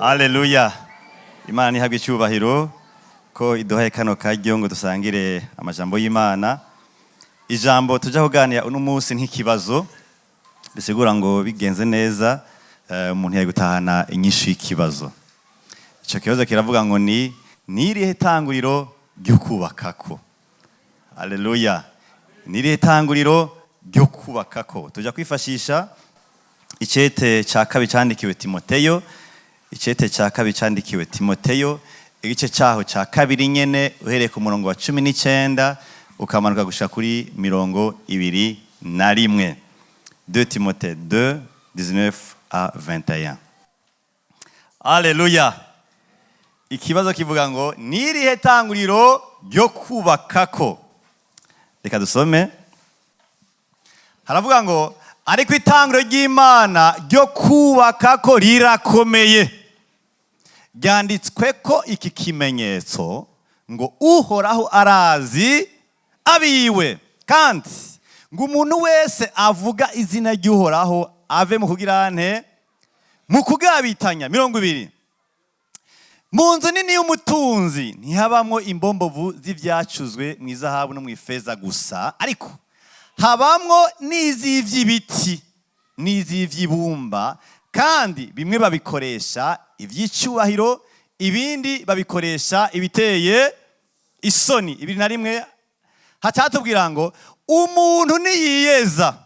Haleluya. Imana nihabwe icyubahiro ko iduhaye kano karyo ngo dusangire amajambo y'Imana. Ijambo tujya kuganira uno munsi nk'ikibazo bisigura ngo bigenze neza umuntu yagiye gutahana inyishu y'ikibazo. Ico kibazo kiravuga ngo nirihe tanguriro ryo kubakako. Haleluya. Nirihe tanguriro ryo kubakako. Tujya kwifashisha icete ca kabiri candikiwe Timoteyo. Icete ca kabiri candikiwe Timoteyo, igice caho ca kabiri nyene uhereye ku murongo wa 19 ukamanuka gushika kuri 21. 2 Timoteyo 2 19 à 21. Alléluia. Ikibazo kivuga ngo nirihe tanguriro ryo kubakako. Reka dusome. Haravuga ngo ariko itanguriro ry'Imana ryo kubakako rirakomeye. Ryanditswe ko iki kimenyetso ngo Uhoraho arazi abiwe, kandi ngo umuntu wese avuga izina ry'Uhoraho ave mu kugira nte, mu kugabitanya. 20. Mu nzu nini y'umutunzi ntihabamwo imbombovu z'ivyacuzwe mu izahabu no mu ifeza gusa, ariko habamwo n'iz'ivy'ibiti n'iz'ivy'ibumba, kandi bimwe babikoresha ivy'icubahiro, ibindi babikoresha ibiteye isoni. 21 hatatubwira ngo umuntu niyiyeza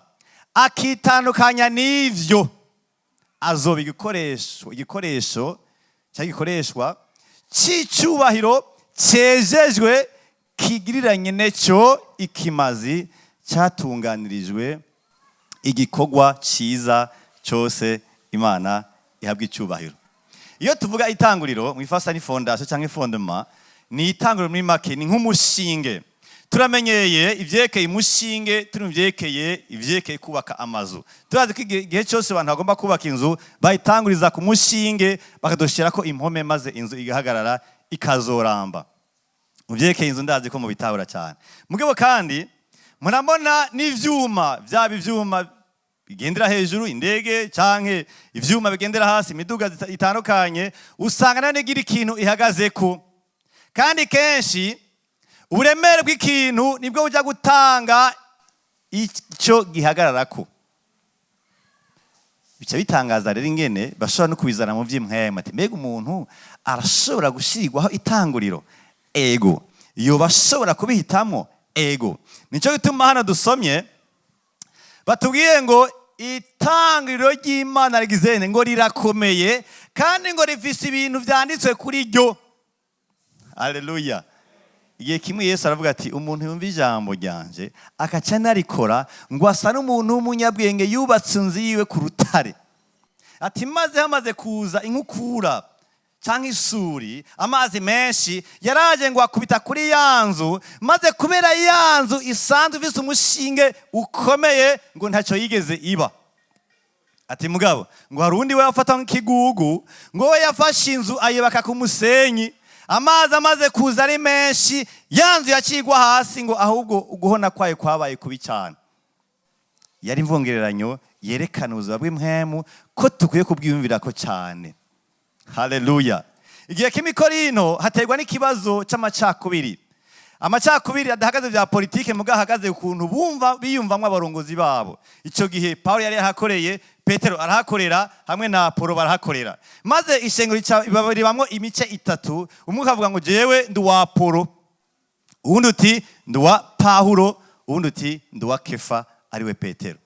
akitandukanya n'ivyo azoba igikoresho gikoreshwa c'icubahiro cejejwe kigiriranye neco ikimazi cyatunganirijwe igikorwa ciza cyose. Imana ihabwa icyubahiro. Iyo tuvuga itanguriro mu ifasa ni fondation cyangwa fondement, ni itanguriro muri make, ni nk'umushinge. Turamenyeye ivyekeye umushinge, ivyekeye kubaka amazu. Turazi ko igihe cyose abantu bagomba kubaka inzu bayitanguriza ku mushinge bakadoshirako impome maze inzu igahagarara ikazoramba. Mu vyekeye inzu ndazi ko mu bitabura cyane. Mugabo kandi murabona n'ivyuma, vyaba ivyuma bigendera hejuru, indege canke ivyuma bigendera hasi, imiduga itandukanye, usanga nanegira ikintu ihagazeko. Kandi kenshi uburemere bw'ikintu nibwo buja gutanga ico gihagararako. Bica bitangaza rero ingene bashobora no kubizana mu vy'imwema, ati mbega umuntu arashobora gushirwaho itanguriro? Ego. Yoba ashobora kubihitamwo? Ego. Nico gituma hano dusomye batubwiye ngo itanguriro ry'Imana rigizene ngo rirakomeye, kandi ngo rifise ibintu vyanditswe kuri ryo. Haleluya. Igihe kimwe Yesu aravuga ati umuntu yumva ijambo ryanje akaca narikora ngo asa n'umuntu w'umunyabwenge yubatse inzu yiwe ku rutare. Ati maze hamaze kuza inkukura canke isuri, amazi menshi yaraje ngo akubita kuri ya nzu, maze kubera ya nzu isanzwe ifise umushinge ukomeye ngo ntacyo yigeze iba. Ati mugabo ngo hari undi we afata nk'ikigugu, ngo we yafashe inzu ayubaka ku musenyi, amazi amaze kuza ari menshi ya nzu yacigwa hasi, ngo ahubwo uguhona kwayo kwabaye kubi cyane. Yari imvungereranyo yerekana ubuzima bw'impwemu ko tukwiye kubwiyumvirako cyane. Haleluya. Igihe k'imikorino haterwa n'ikibazo c'amacakubiri. Amacakubiri adahagaze vya politike, muga hagaze ukuntu biyumvamwo abarongozi babo. Ico gihe Paulo yari yahakoreye, Petero arahakorera, hamwe na Apolo barahakorera. Maze ishengero ribamwo imice itatu. Umwe akavuga ngo jewe ndi wa Apolo, uwundi uti ndi wa Paulo, uwundi uti ndi wa Kefa ariwe Petero.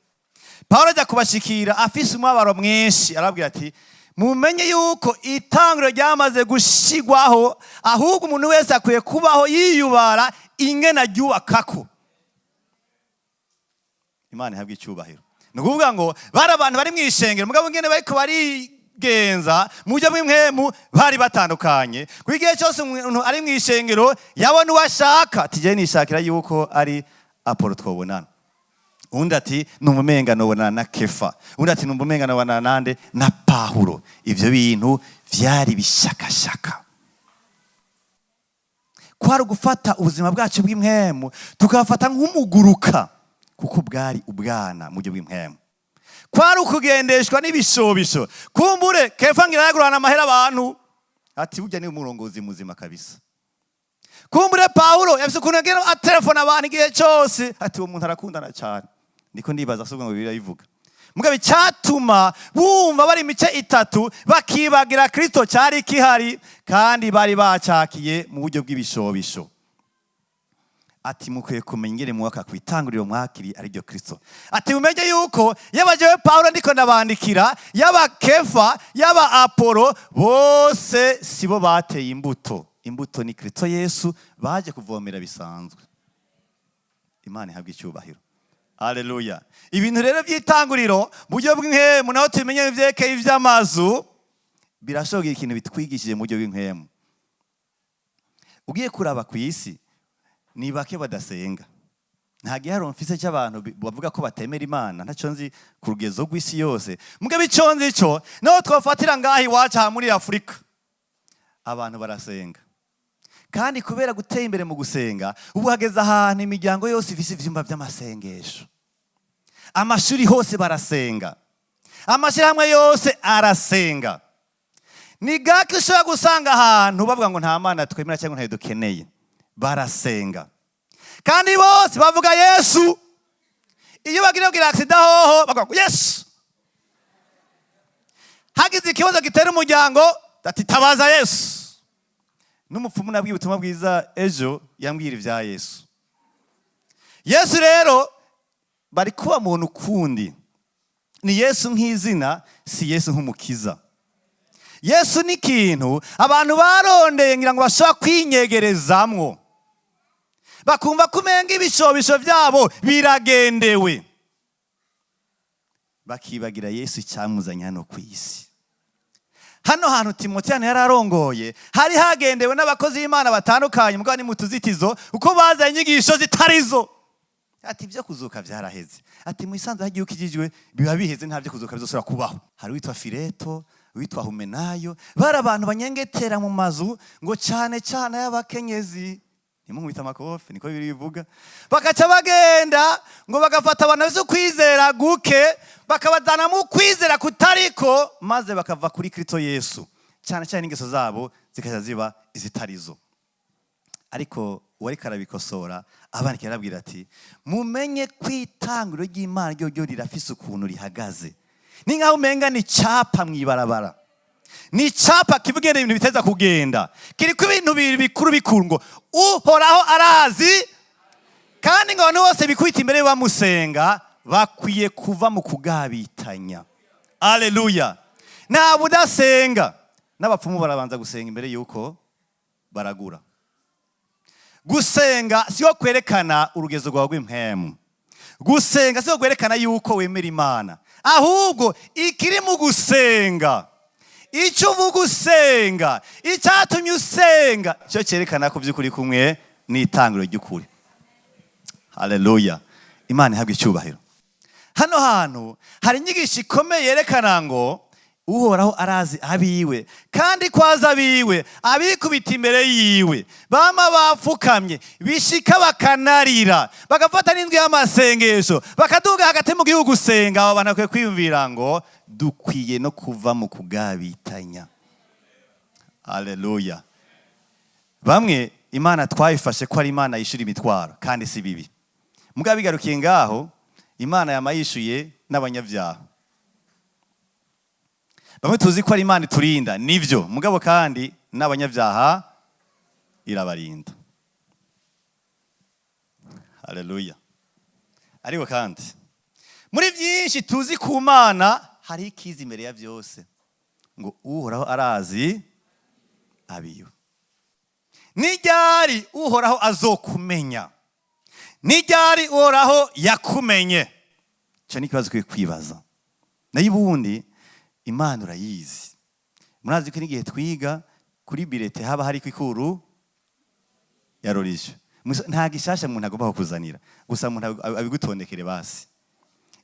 Paulo ajya kubashikira afise umubabaro mwinshi, arabwira ati mumenye yuko itanguriro ryamaze gushigwaho, ahubwo umuntu wese akwiye kubaho yiyubara ingene aryubakako. Imana ihabwe icyubahiro. Nukuvuga ngo bari abantu bari mw'ishengero, mugabo ngene bariko barigenza mu buryo bw'impwemu bari batandukanye. Ku gihe cyose umuntu ari mw'ishengero yabona uwashaka, ati je nishakira yuko ari Apolo twobonana. Undi ati numumenga nobonana na Kefa. Undi ati numumenga nobonana nande na Paulo. Ivyo bintu vyari bishakashaka. Kwari gufata ubuzima bwacu bw'impwemu tukafata nk'umuguruka, kuko bwari ubwana mu buryo bw'impwemu. kwari ukugendeshwa n'ibishobisho. Kumbure Kefa ngira yagurana amahera abantu, ati burya ni umurongozi muzima kabisa. Kumbure Paulo yafise ukuntu agenda atelefona abantu igihe cyose, ati uwo muntu arakundana cyane. Niko ndibaza asubwa ngo Bibiliya ivuga. Mugabe cyatuma bumva bari imice itatu bakibagira Kristo cyari kihari kandi bari bacakiye mu buryo bw'ibishobisho. Ati mukwiye kumenya ingene mwaka kw'Itanguriro mwakiri ari ryo Kristo. Ati mumenye yuko yaba jewe Paulo ndiko ndabandikira, yaba Kefa, yaba Apolo, bose sibo bateye imbuto. Imbuto ni Kristo Yesu baje kuvomera bisanzwe. Imana ihabwe icyubahiro. Haleluya. Ibintu rero by'Itanguriro buryo bw'inkemu naho tumenye ivyekeye ivy'amazu birashoboye ikintu bitwigishije mu buryo bw'inkemu. Ugiye kuraba ku isi ni bake badasenga. Nta giharo mfise cy'abantu bavuga ko batemera Imana, ntaco nzi ku rugezo rw'isi yose. Mugabe ico nzi ico naho twofatira ngahi wacu ha muri Afrika. Abantu barasenga. Kandi kubera guteye imbere mu gusenga, ubu hageze ahantu imiryango yose ifise ivyumba vy'amasengesho. Amashuri hose barasenga. Amashirahamwe yose arasenga. Ni gake ushobora gusanga ahantu bavuga ngo nta Mana twemera cyangwa ntayo dukeneye. Barasenga. Kandi bose bavuga Yesu. Iyo bagira kugira accident hoho bavuga Yesu. Hagize ikibazo gitera umuryango ati tabaza Yesu. N'umupfumu nabwiye ubutumwa bwiza ejo yambwira ivya Yesu. Yesu rero bari kuba muntu kundi. Ni Yesu nk'izina, si Yesu nk'umukiza. Yesu ni kintu abantu barondeye ngira ngo bashaka kwinyegerezamwo. Bakumva kumenga ibishobisho byabo biragendewe. Bakibagira Yesu cyamuzanye hano ku isi. Hano hantu Timoteyo yararongoye hari hagendewe n'abakozi b'Imana batandukanye mugabo ni mutuzitizo uko bazanye inyigisho zitarizo. Ati byo kuzuka byaraheze. Ati mu isanzwe hagiye ukijijwe biba biheze nta byo kuzuka bizosura kubaho. Hari witwa Fileto, witwa Humenayo, bari abantu banyengetera mu mazu ngo cyane cyane y'abakenyezi. Nimumwita amakofi niko birivuga. Bakaca bagenda ngo bagafata abantu bose kwizera guke, bakabazana mu kwizera kutariko maze bakava kuri Kristo Yesu. Cyane cyane ingeso zabo zikaza ziba izitarizo. Ariko wari karabikosora abandi karabwira ati mumenye kw'Itanguriro ry'Imana ryo rirafise ukuntu rihagaze. Ni nkaho umenga ni capa mwibarabara. Ni capa kivugenda ibintu biteza kugenda. Kiriko ibintu bikuru bikuru ngo Uhoraho arazi kandi ngo abantu bose bikwita imbere bamusenga bakwiye kuva mu kugabitanya. Haleluya. Nta budasenga n'abapfumu barabanza gusenga imbere yuko baragura. Gusenga siyo kwerekana urugezo rwawe rw'impemu. Gusenga siyo kwerekana yuko wemera Imana. Ahubwo ikiri mu gusenga, icyo uvuga usenga, icyatumye usenga, cyo cyerekana ko by'ukuri kumwe n'Itanguriro ry'ukuri. Haleluya. Imana ihabwe icyubahiro. Hano hantu hari inyigisho ikomeye yerekana ngo Uhoraho arazi abiwe kandi kwaza abiwe abikubita imbere yiwe bama bapfukamye bishika bakanarira bagafata n'indwi y'amasengesho bakaduga hagati mu gihugu gusenga. Abo bantu bakwiye kwiyumvira ngo dukwiye no kuva mu kugabitanya. Haleluya. Bamwe Imana twayifashe ko ari Imana yishura imitwaro kandi si bibi. Mugabo bigarukiye ngaho Imana yamayishuye n'abanyabyaha. Bamwe tuzi ko ari Imana iturinda nivyo, mugabo kandi n'abanyabyaha irabarinda. Haleluya. Ariko kandi muri byinshi tuzi ku Mana hari ikiza imbere ya byose ngo Uhoraho arazi abiyo. Nijyari Uhoraho azokumenya, nijyari Uhoraho yakumenye. Cyo ni kibazo kwibaza. Nayo ubundi Imana urayizi. Murazi ko n'igihe twiga kuri birete haba hari kwikuru ya rorije. Nta gishasha umuntu agomba kuzanira. Gusa umuntu abigutondekere basi.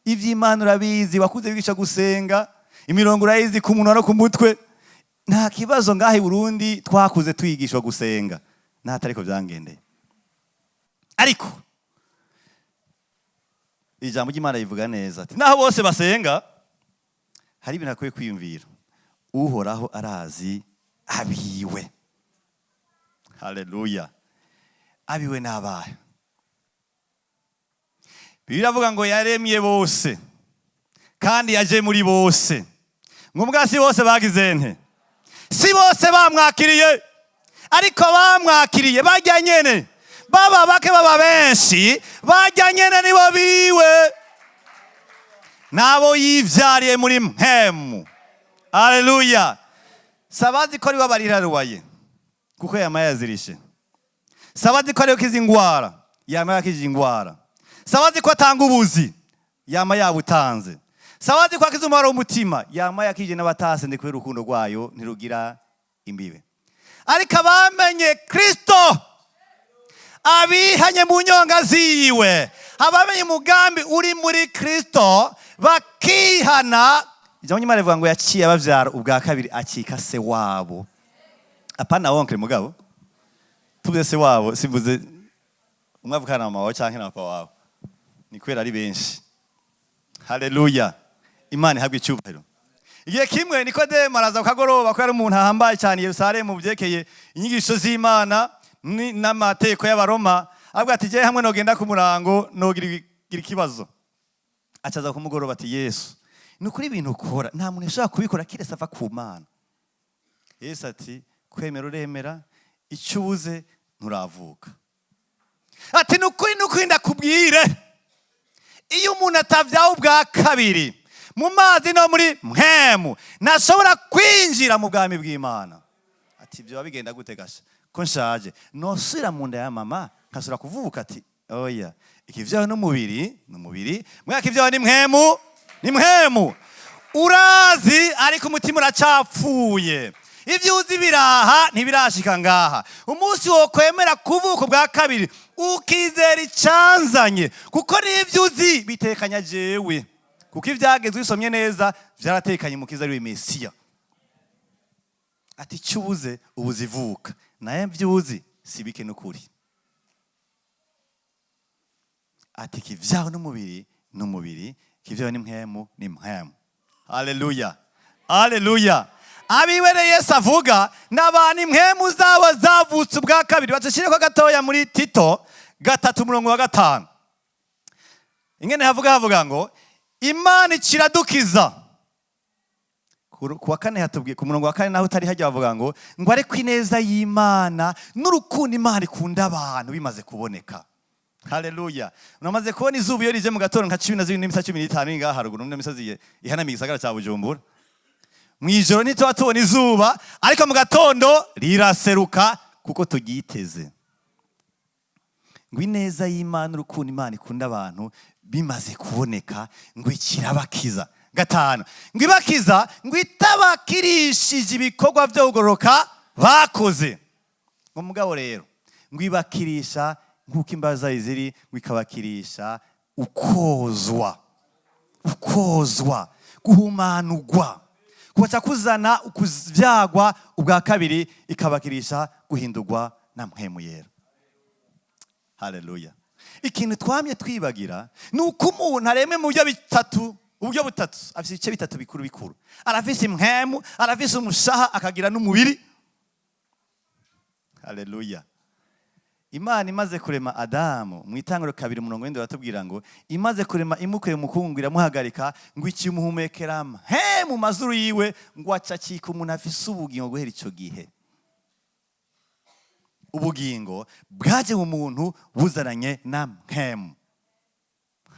Ivy'Imana urabizi, wakuze wigisha gusenga, imirongo urayizi ku munwa no ku mutwe. Nta kibazo ngahe Burundi twakuze twigishwa gusenga. Natariko byangendeye. Ariko Ijambo ry'Imana rivuga neza ati naho bose basenga hari ibintu akwiye kwiyumvira. Uhoraho arazi abiwe. Haleluya. Abiwe n'abahe? Bibiliya iravuga ngo yaremye bose kandi yaje muri bose. Ngombwa si bose bagize nte? Si bose bamwakiriye, ariko bamwakiriye bajya nyene. Baba bake baba benshi bajya nyene nibo biwe. Nabo yivyariye muri mpemu. Haleluya. Sabazi ko ari wabariraruwaye kuko yama yazirishe. Sabazi ko ari ukiza ingwara yama yakije ingwara. Sabazi ko atanga ubuzi yama yabutanze. Sabazi ko akiza umubabaro w'umutima yama yakije n'abatase ndi kubera urukundo rwayo ntirugira imbibe. Ariko abamenye Kristo, abihanye mu nyonga ziwe, abamenye umugambi uri muri Kristo bakihana. Ijambo ry'Imana rivuga ngo yaciye abavyara ubwa kabiri acika se wabo. Apana wonkere mugabo. Tuvuze se wabo simvuze umwavukana na mama wawe canke na papa wawe. Ni kwera ari benshi. Haleluya. Imana ihabwe icyubahiro. Igihe kimwe Nikodemo araza kukagoroba ko yari umuntu ahambaye cyane Yerusalemu byekeye inyigisho z'Imana n'amateko y'Abaroma. Avuga ati je hamwe nogenda ku murango nogira ikibazo. Acaza ku mugoroba ati Yesu, nukuri ibintu ukora nta muntu ashaka kubikora kiretse ava ku Mana. Yesu ati kwemera uremera, icyo ubuze nturavuka. Ati nukuri ndakubwire, iyo umuntu atavyaho ubwa kabiri mu mazi no muri mpemu ntashobora kwinjira mu bwami bw'Imana. Ati byo bigenda gute gasha ko nshaje nosubira mu nda ya mama nkasubira kuvuka? Ati oya, ikivyaho n'umubiri mwaka ivyaho ni mpemu. Urazi ariko umutima uracapfuye. Ivyo uzi biraha ntibirashika ngaha. Umunsi wo kwemera kuvuka bwa kabiri ukizera icanzanye, kuko n'ivyo uzi bitekanya jewe, kuko ivyagezwe usomye neza vyaratekanye mukiza ari we Mesiya. Ati cyubuze ubuzivuka naye mvyuzi sibike n'ukuri. Ati kivyaho n'umubiri kivyaho ni mpemu. Haleluya. Haleluya. Abiwere Yesu avuga n'abantu impemu zabo zavutse ubwa kabiri. Bacishireko gatoya muri Tito 3:5. Ingene havuga ngo Imana ikiradukiza. Kuwa kane hatubwiye ku murongo wa kane naho utari hajya bavuga ngo ariko ineza y'Imana n'urukundo Imana ikunda abantu bimaze kuboneka. Haleluya. Unamaze kubona izuba iyo rije mu gatondo nka 12:15 ngaha haruguru mu misozi ihanamiye igisagara cya Bujumbura. Mwijoro ntituba tubona izuba, ariko mu gatondo riraseruka kuko tugiteze. Ngo ineza y'Imana urukundo Imana ikunda abantu bimaze kuboneka ngo ikirabakiza. 5. Ngo ibakiza ngo itabakirishije ibikorwa byo kugororoka bakoze. Ngo mugabo rero ngo ibakirisha nk'uko imbaza ziri, ngo ikabakirisha ukozwa, guhumanurwa, kubaca kuzana ukuvyagwa ubwa kabiri, ikabakirisha guhindurwa na mpemu yera. Haleluya. Ikintu twamye twibagira ni uko umuntu areme mu uburyo butatu, afise ibice bitatu bikuru. Arafise impemu, arafise umushaha, akagira n'umubiri. Haleluya. Imana imaze kurema Adamu mu Itanguriro 2:7 baratubwira ngo imaze kurema imukuye mu mukungu iramuhagarika ngo ikimuhumekera mu mazuru yiwe ngo acakika umuntu afise ubugingo guhera ico gihe. Ubugingo bwaje mu muntu buzaranye na mpemu.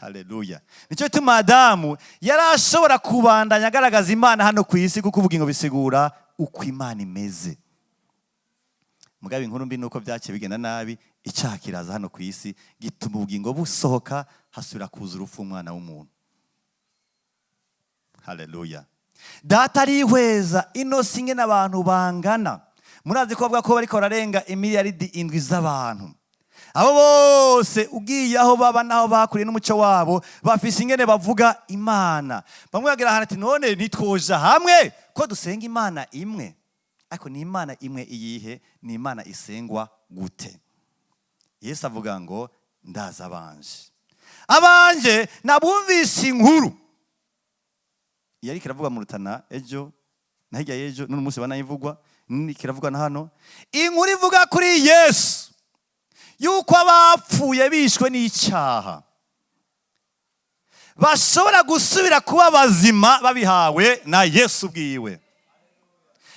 Haleluya. Nico gituma Adamu yarashobora kubandanya agaragaza Imana hano ku isi, kuko ubugingo bisigura uko Imana imeze. Mugabe inkuru mbi nuko byaciye bigenda nabi, icyaha kiraza hano ku isi gituma ubugingo busohoka, hasubira kuza urupfu umwana w'umuntu. Haleluya. Data arihweza ino singe n'abantu bangana. Murazi ko bavuga ko bariko bararenga imiliyaridi 7 z'abantu. Abo bose ugiye aho baba naho bakuriye n'umuco wabo bafise ingene bavuga Imana. Bamwe bagira hano ati none nitwoja hamwe ko dusenga Imana imwe. Ariko ni Imana imwe iyihe? Ni Imana isengwa gute? Yesu avuga ngo ndaza abanje nabumvise inkuru yari kiravuga mu Rutana ejo na hirya y'ejo n'uno munsi banayivugwa kiravugwa na hano. Inkuru ivuga kuri Yesu yuko abapfuye bishwe n'icyaha bashobora gusubira kuba bazima babihawe na Yesu bwiwe.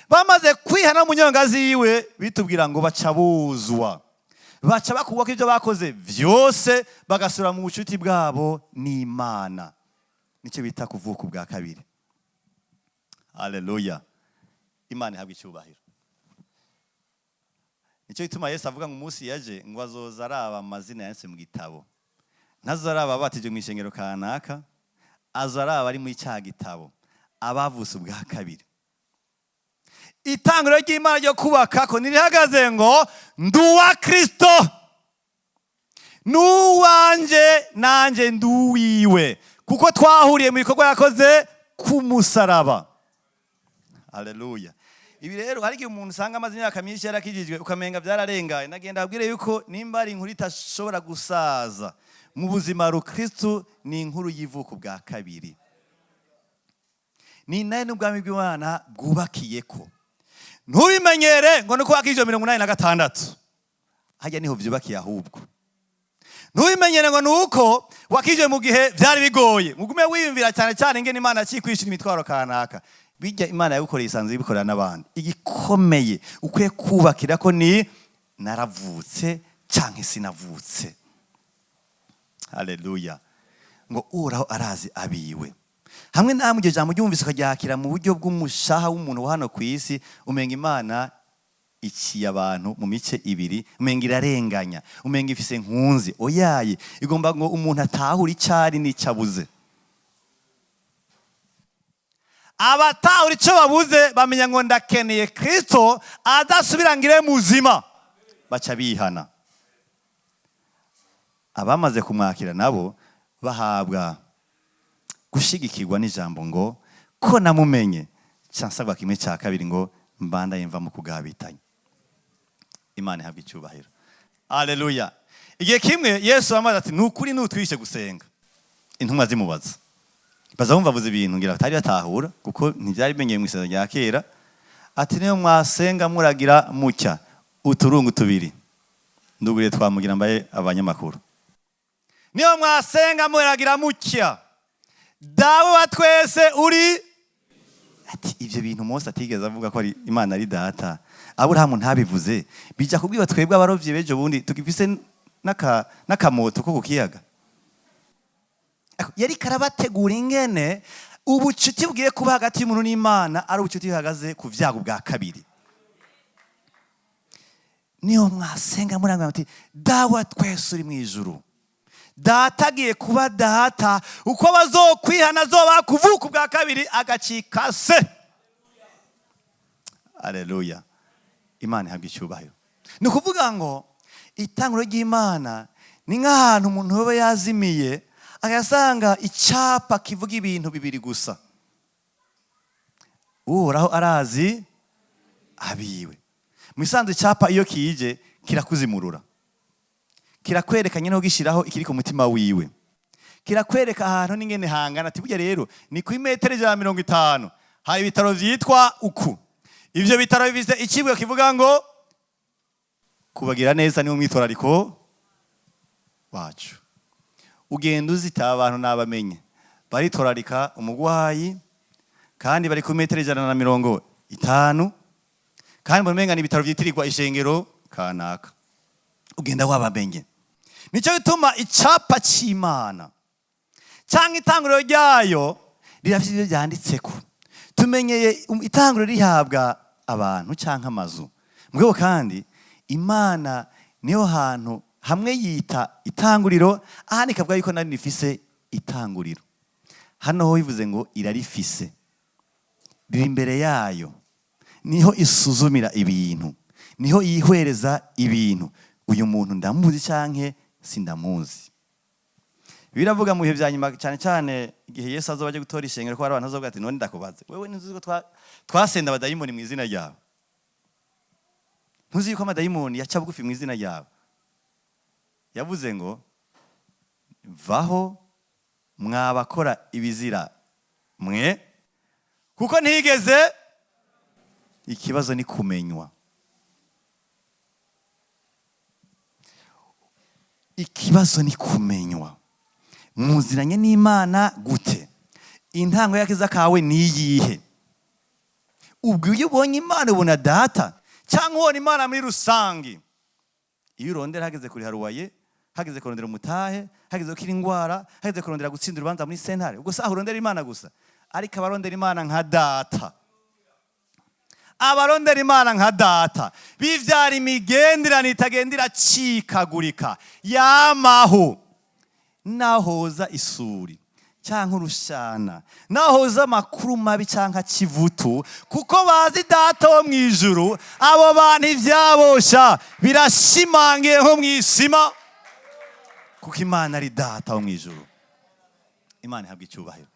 Bamaze kwihana mu nyonga ziwe bitubwira ngo baca buzwa, baca bakubaka ibyo bakoze byose bagasura mu bucuti bwabo n'Imana. Nicyo bita kuvuka ubwa kabiri. Haleluya. Imana ihabwa icyubahiro. Nicyo gituma Yesu avuga ngo umunsi yaje ngo azoza araba amazina yanditse mu gitabo. Ntazo araba abatijwe mu ishengero kanaka, azo araba ari muri cya gitabo abavutse ubwa kabiri. Itanguriro ry'Imana ryo kubakako nirihagaze ngo nduwa Kristo, nuwanje nanje nduwiwe, kuko twahuriye mu bikorwa yakoze ku musaraba. Haleluya. Ibi rero hari igihe umuntu usanga amaze imyaka myinshi yarakijijwe ukamenga byararengaye. Nagenda abwire yuko nimba ari inkuru itashobora gusaza mu buzima rukristo ni inkuru y'ivuko bwa kabiri. Ni nayo n'ubwami bw'Imana bwubakiyeko. Ntubimenyere ngo nuko wakijwe 86. Hajya niho vyubakiye ahubwo. Ntubimenyere ngo nuko wakijwe mu gihe byari bigoye. Mugume wiyumvira cyane cyane ingene Imana cikwishira imitwaro kanaka. Bijya Imana yagukoreye isanzwe ibikorera n'abandi. Igikomeye ukwiye kubakira ko ni naravutse canke sinavutse. Haleluya. Ngo Uhoraho arazi abiwe. Hamwe namwe iryo jambo ryumvise ukaryakira mu buryo bw'umushaha w'umuntu wa hano ku isi, umenga Imana iciye abantu mu mice ibiri, umenga irarenganya, umenga ifise nkunzi. Oyaye, igomba ngo umuntu atahura icari n'icabuze. Abatahura ico babuze bamenya ngo ndakeneye Kristo adasubira ngire muzima, baca bihana. Abamaze kumwakira nabo bahabwa gushigikirwa n'ijambo ngo ko namumenye, cansabwa kimwe cya kabiri ngo mbanda yemva mu kugabitanya. Imana ihabwa icyubahiro. Haleluya. Igihe kimwe Yesu amaze ati nukuri nutwishe gusenga, intumwa zimubaza bazumva avuze ibintu ngira batari batahura kuko ntibyari bimenyeye mu isezerano rya kera. Ati niyo mwasenga muragira mucya uturungu tubiri, nduguriye twamugira mbaye abanyamakuru. Niyo mwasenga muragira mucya dawe wa twese uri. Ati ibyo bintu Mose atigeze avuga ko ari Imana ari data. Aburahamu ntabivuze, bija kubwiba twebwe abarovyi bejo bundi tukifise n'akamoto ko kukiyaga. Yari karabategura ingene ubucuti bwiye kuba hagati y'umuntu n'Imana ari ubucuti buhagaze ku vyago bwa kabiri. Niyo mwasenga muranga ati dawe twese uri mu ijuru. Data agiye kuba data uko bazokwihana zoba kuvuka bwa kabiri agacika se. Haleluya. Imana ihabwa icyubahiro. Ni ukuvuga ngo itanguriro ry'Imana ni nk'ahantu umuntu yoba yazimiye agasanga icapa kivuga ibintu bibiri gusa. Uhoraho arazi abiwe. Musanzwe icapa iyo kije kirakuzimurura, kirakwereka nyine ugishiraho ikiri ku mutima wiwe, kirakwereka ahantu n'ingene hangana. Ati burya rero ni ku metero 150 hari ibitaro vyitwa uku. Ivyo bitaro bifise icibwe kivuga ngo kubagira neza ni umwitwarariko wacu. Ugenda uzita abantu nabamenye baritwararika umugwayi kandi bari ku metero 150 kandi mumenga ni ibitaro vyitirirwa ishengero kanaka. Ugenda wabamenye. Nico gituma icapa c'Imana cyangwa itanguriro ryayo rirafite ibyo byanditseko. Tumenyeye itanguriro rihabwa abantu cyangwa amazu. Mugabo kandi Imana niyo hantu hamwe yita itanguriro, ahandi kavuga yuko nari rifise itanguriro. Hano ho bivuze ngo irarifise. Riri imbere yayo. Niho isuzumira ibintu. Niho yihwereza ibintu. Uyu muntu ndamuzi canke sindamuzi. Biravuga mu bihe bya nyuma cyane cyane igihe Yesu azoba aje gutora ishengero ko hari abantu azovuga ati none ndakubaze wewe ntuzi ko twasenda abadayimoni mu izina ryawe? Ntuzi ko amadayimoni yaca bugufi mu izina ryawe? Yavuze ngo vaho mwabakora ibizira mwe kuko ntigeze. Ikibazo ni kumenywa. Ikibazo ni kumenywa. Muziranye n'Imana gute? Intango y'akiza kawe ni iyihe? Ubwo iyo ubonye Imana ubona data cyangwa ubona Imana muri rusange? Iyo urondera hageze kuri haruwaye, hageze kurondera umutahe, hageze gukira indwara, hageze kurondera gutsinda urubanza muri sentare, ubwo saho urondera Imana gusa. Ariko abarondera Imana nka data, abarondera Imana nka data bivyara imigenderanire itagendera cikagurika yamaho, nahoza isuri cyangwa urushana, nahoza amakuru mabi cyangwa kivutu, kuko bazi data wo mwijuru. Abo bantu ivyabosha birashimangiye nko mwisima, kuko Imana ari data wo mwijuru. Imana ihabwa icyubahiro.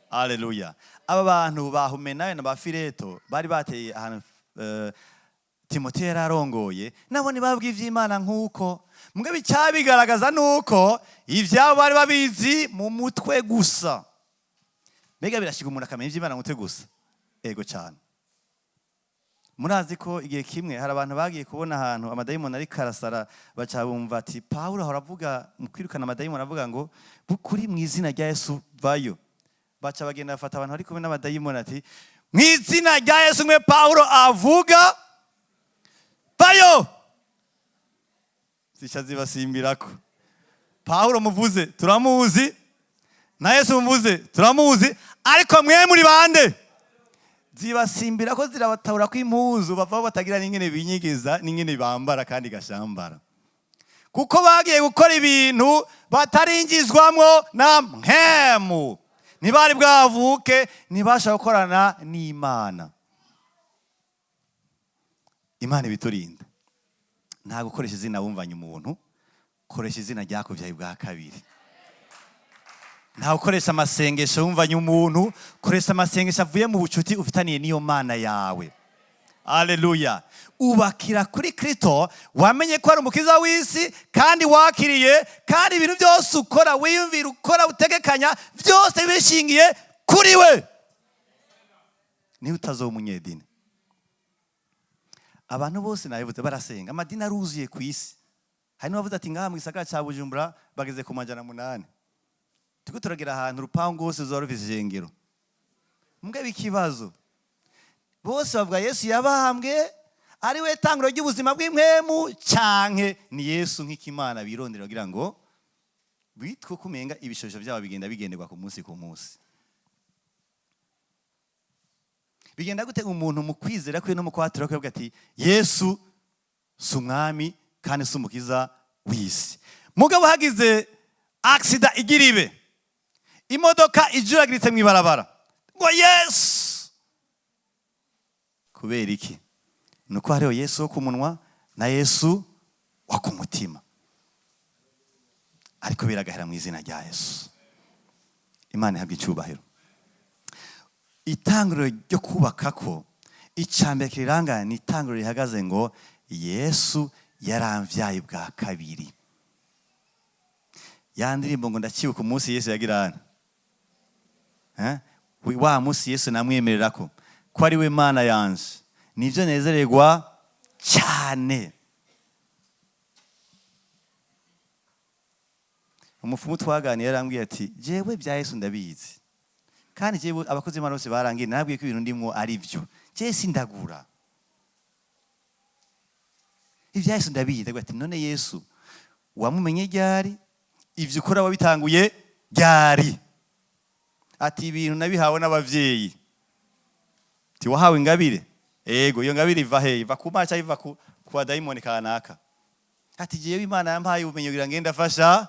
Haleluya. Aba bantu bahumenayo na bafileto bari bateye ahantu Timoteyo yararongoye, nabo ntibabwiye ivy'Imana nk'uko. Mugabo icyabigaragaza nuko ivyabo bari babizi mu mutwe gusa. Mbega birashiga umuntu akamenya ivy'Imana mu mutwe gusa? Ego cyane. Murazi ko igihe kimwe hari abantu bagiye kubona ahantu amadayimoni ari karasara, baca bumva ati Pawulo aravuga mu kwirukana amadayimoni, avuga ngo kuri mu izina rya Yesu vayo. Baca bagenda bafata abantu bari kumwe n'amadayimoni ati mu izina rya Yesu mwe Pawulo avuga vayo. Zisha zibasimbirako. Pawulo muvuze turamuzi, na Yesu muvuze turamuzi, ariko mwe muri bande? Zibasimbirako, zirabatahura ko impuzu bavaho batagira n'ingene binyigiza n'ingene bambara kandi gashambara, kuko bagiye gukora ibintu bataringizwamwo na mpemu. Ntibari bwavuke, ntibasha gukorana n'Imana. Imana ibiturinda. Nta gukoresha izina wumvanye umuntu, koresha izina ryakuvyaye bwa kabiri. Nta gukoresha amasengesho wumvanye umuntu, koresha amasengesho avuye mu bucuti ufitaniye n'iyo Mana yawe. Haleluya. Ubakira kuri Kristo, wamenye ko ari umukiza w'isi kandi wakiriye, kandi ibintu byose ukora, wiyumvira, ukora, utegekanya, byose bishingiye kuri we. Niwe utazoba umunyedini. Abantu bose nabivuze barasenga, amadini aruzuye ku isi. Hari n'abavuze ati ngaha mu gisagara cya Bujumbura bageze ku 800. Tuko turagira ahantu urupangu rwose ruzoba rufise ishengero. Mbwa ikibazo, bose bavuga Yesu yabahambwe ari we tanguriro ry'ubuzima bw'impwemu, canke ni Yesu nk'Imana birondera kugira ngo bitwe kumenga ibishosho byabo bigenda bigenderwa ku munsi ku munsi. Bigenda gute umuntu mu kwizera kwe no mu kwatura kwe ati Yesu si umwami kandi si umukiza w'isi. Mugabo hagize accident igiribe, imodoka ijuragiritse mu ibarabara, ngo Yesu. Kubera iki? Nuko hariho Yesu wo ku munwa na Yesu wo ku mutima, ariko biragahera mu izina rya Yesu. Imana ihabwa icyubahiro. Itanguriro ryo kubakako, icambere kiranga ni itanguriro rihagaze ngo Yesu yaramvyaye bwa kabiri. Ya ndirimbo ngo ndacibuka umunsi Yesu yagirana, wa munsi Yesu namwemerera ko ari we Mana yanje, nivyo nezererwa cyane. Umufumu twaganiye yarambwiye ati jewe bya Yesu ndabizi, kandi jewe abakozi b'Imana bose barangiye, nabwiye ko ibintu ndimwo ari byo, je sindagura ibya Yesu ndabizi. Ati none Yesu wamumenye ryari? Ivyo ukora wabitanguye ryari? Ati ibintu nabihawe n'abavyeyi. Ati wahawe ingabire? Ego, iyo ngabire iva hehe? Iva ku Mana, iva ku badayimoni kanaka. Ati jewe Imana yampaye ubumenyi kugira ngende afasha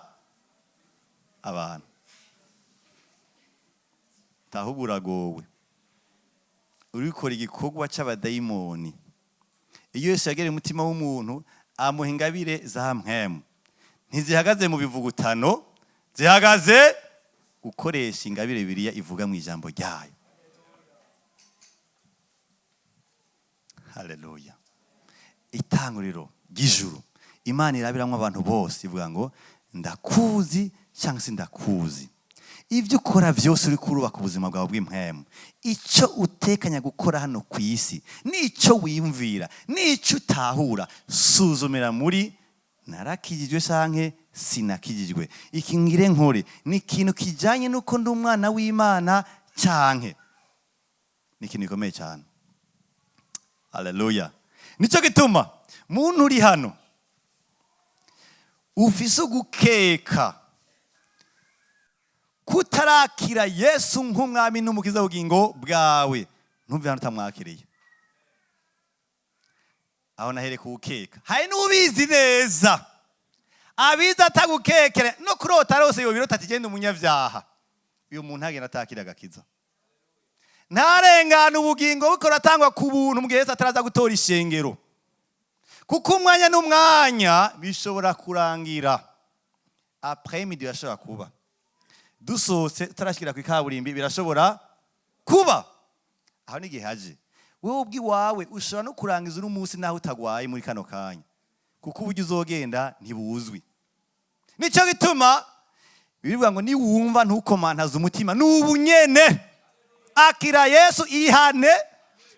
abantu. Tahubura gowe urikora igikorwa c'abadayimoni. Iyo Yesu yagere umutima w'umuntu amuha ingabire za mpemu, ntizihagaze mu bivugutano, zihagaze gukoresha ingabire Bibiliya ivuga mu ijambo ryayo. Haleluya. Itanguriro ry'ijuru, Imana irabiramwo abantu bose, ivuga ngo ndakuzi cyangwa se ndakuzi. ibyo ukora byose uri kurubaka ubuzima bwawe bw'impwemu, icyo utekanya gukora hano ku isi, n'icyo wiyumvira, n'icyo utahura, suzumira muri narakijijwe canke sinakijijwe. Iki ngire nkore ni ikintu kijanye nuko ndi umwana w'Imana canke ni ikintu gikomeye cyane. Haleluya. Nico gituma muntu uri hano ufise ugukeka kutarakira Yesu nk'Umwami n'umukiza w'ubugingo bwawe, ntumve hano utamwakiriye. Aho nahere kuwukeka. Hari n'ubizi neza, abizi atagukekere no kurota rose yo birota ati genda umunyavyaha. Uyu muntu agenda atakira agakiza, ntarengana ubugingo bukora atangwa ku buntu mu gihe Yesu ataraza gutora ishengero, kuko umwanya n'umwanya bishobora kurangira. Après midi birashobora kuba, dusohotse tarashikira ku ikaburimbi birashobora kuba. Aho n'igihe haje wewe ubwiwawe ushobora no kurangiza uno munsi naho utagwaye muri kano kanya, kuko uburyo uzogenda ntibuzwi. Nico gituma bivuga ngo niwumva ntukomantaza umutima n'ubu nyene akira Yesu ihane,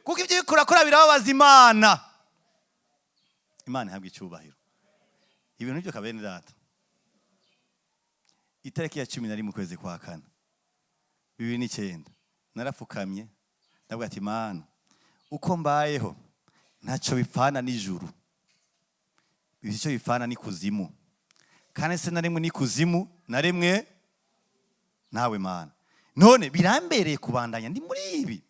kuko ibyo bikurakora birababaza Imana. Imana ihabwa icyubahiro. Ibintu byo kabene data, itariki ya 11 mu kwezi kwa kane 2009 narapfukamye ndavuga ati Imana, uko mbayeho ntacyo bipfana n'ijuru, icyo bipfana ni kuzimu, kandi se naremwe ni kuzimu, naremwe nawe Mana. None birambereye kubandanya ndi muri ibi,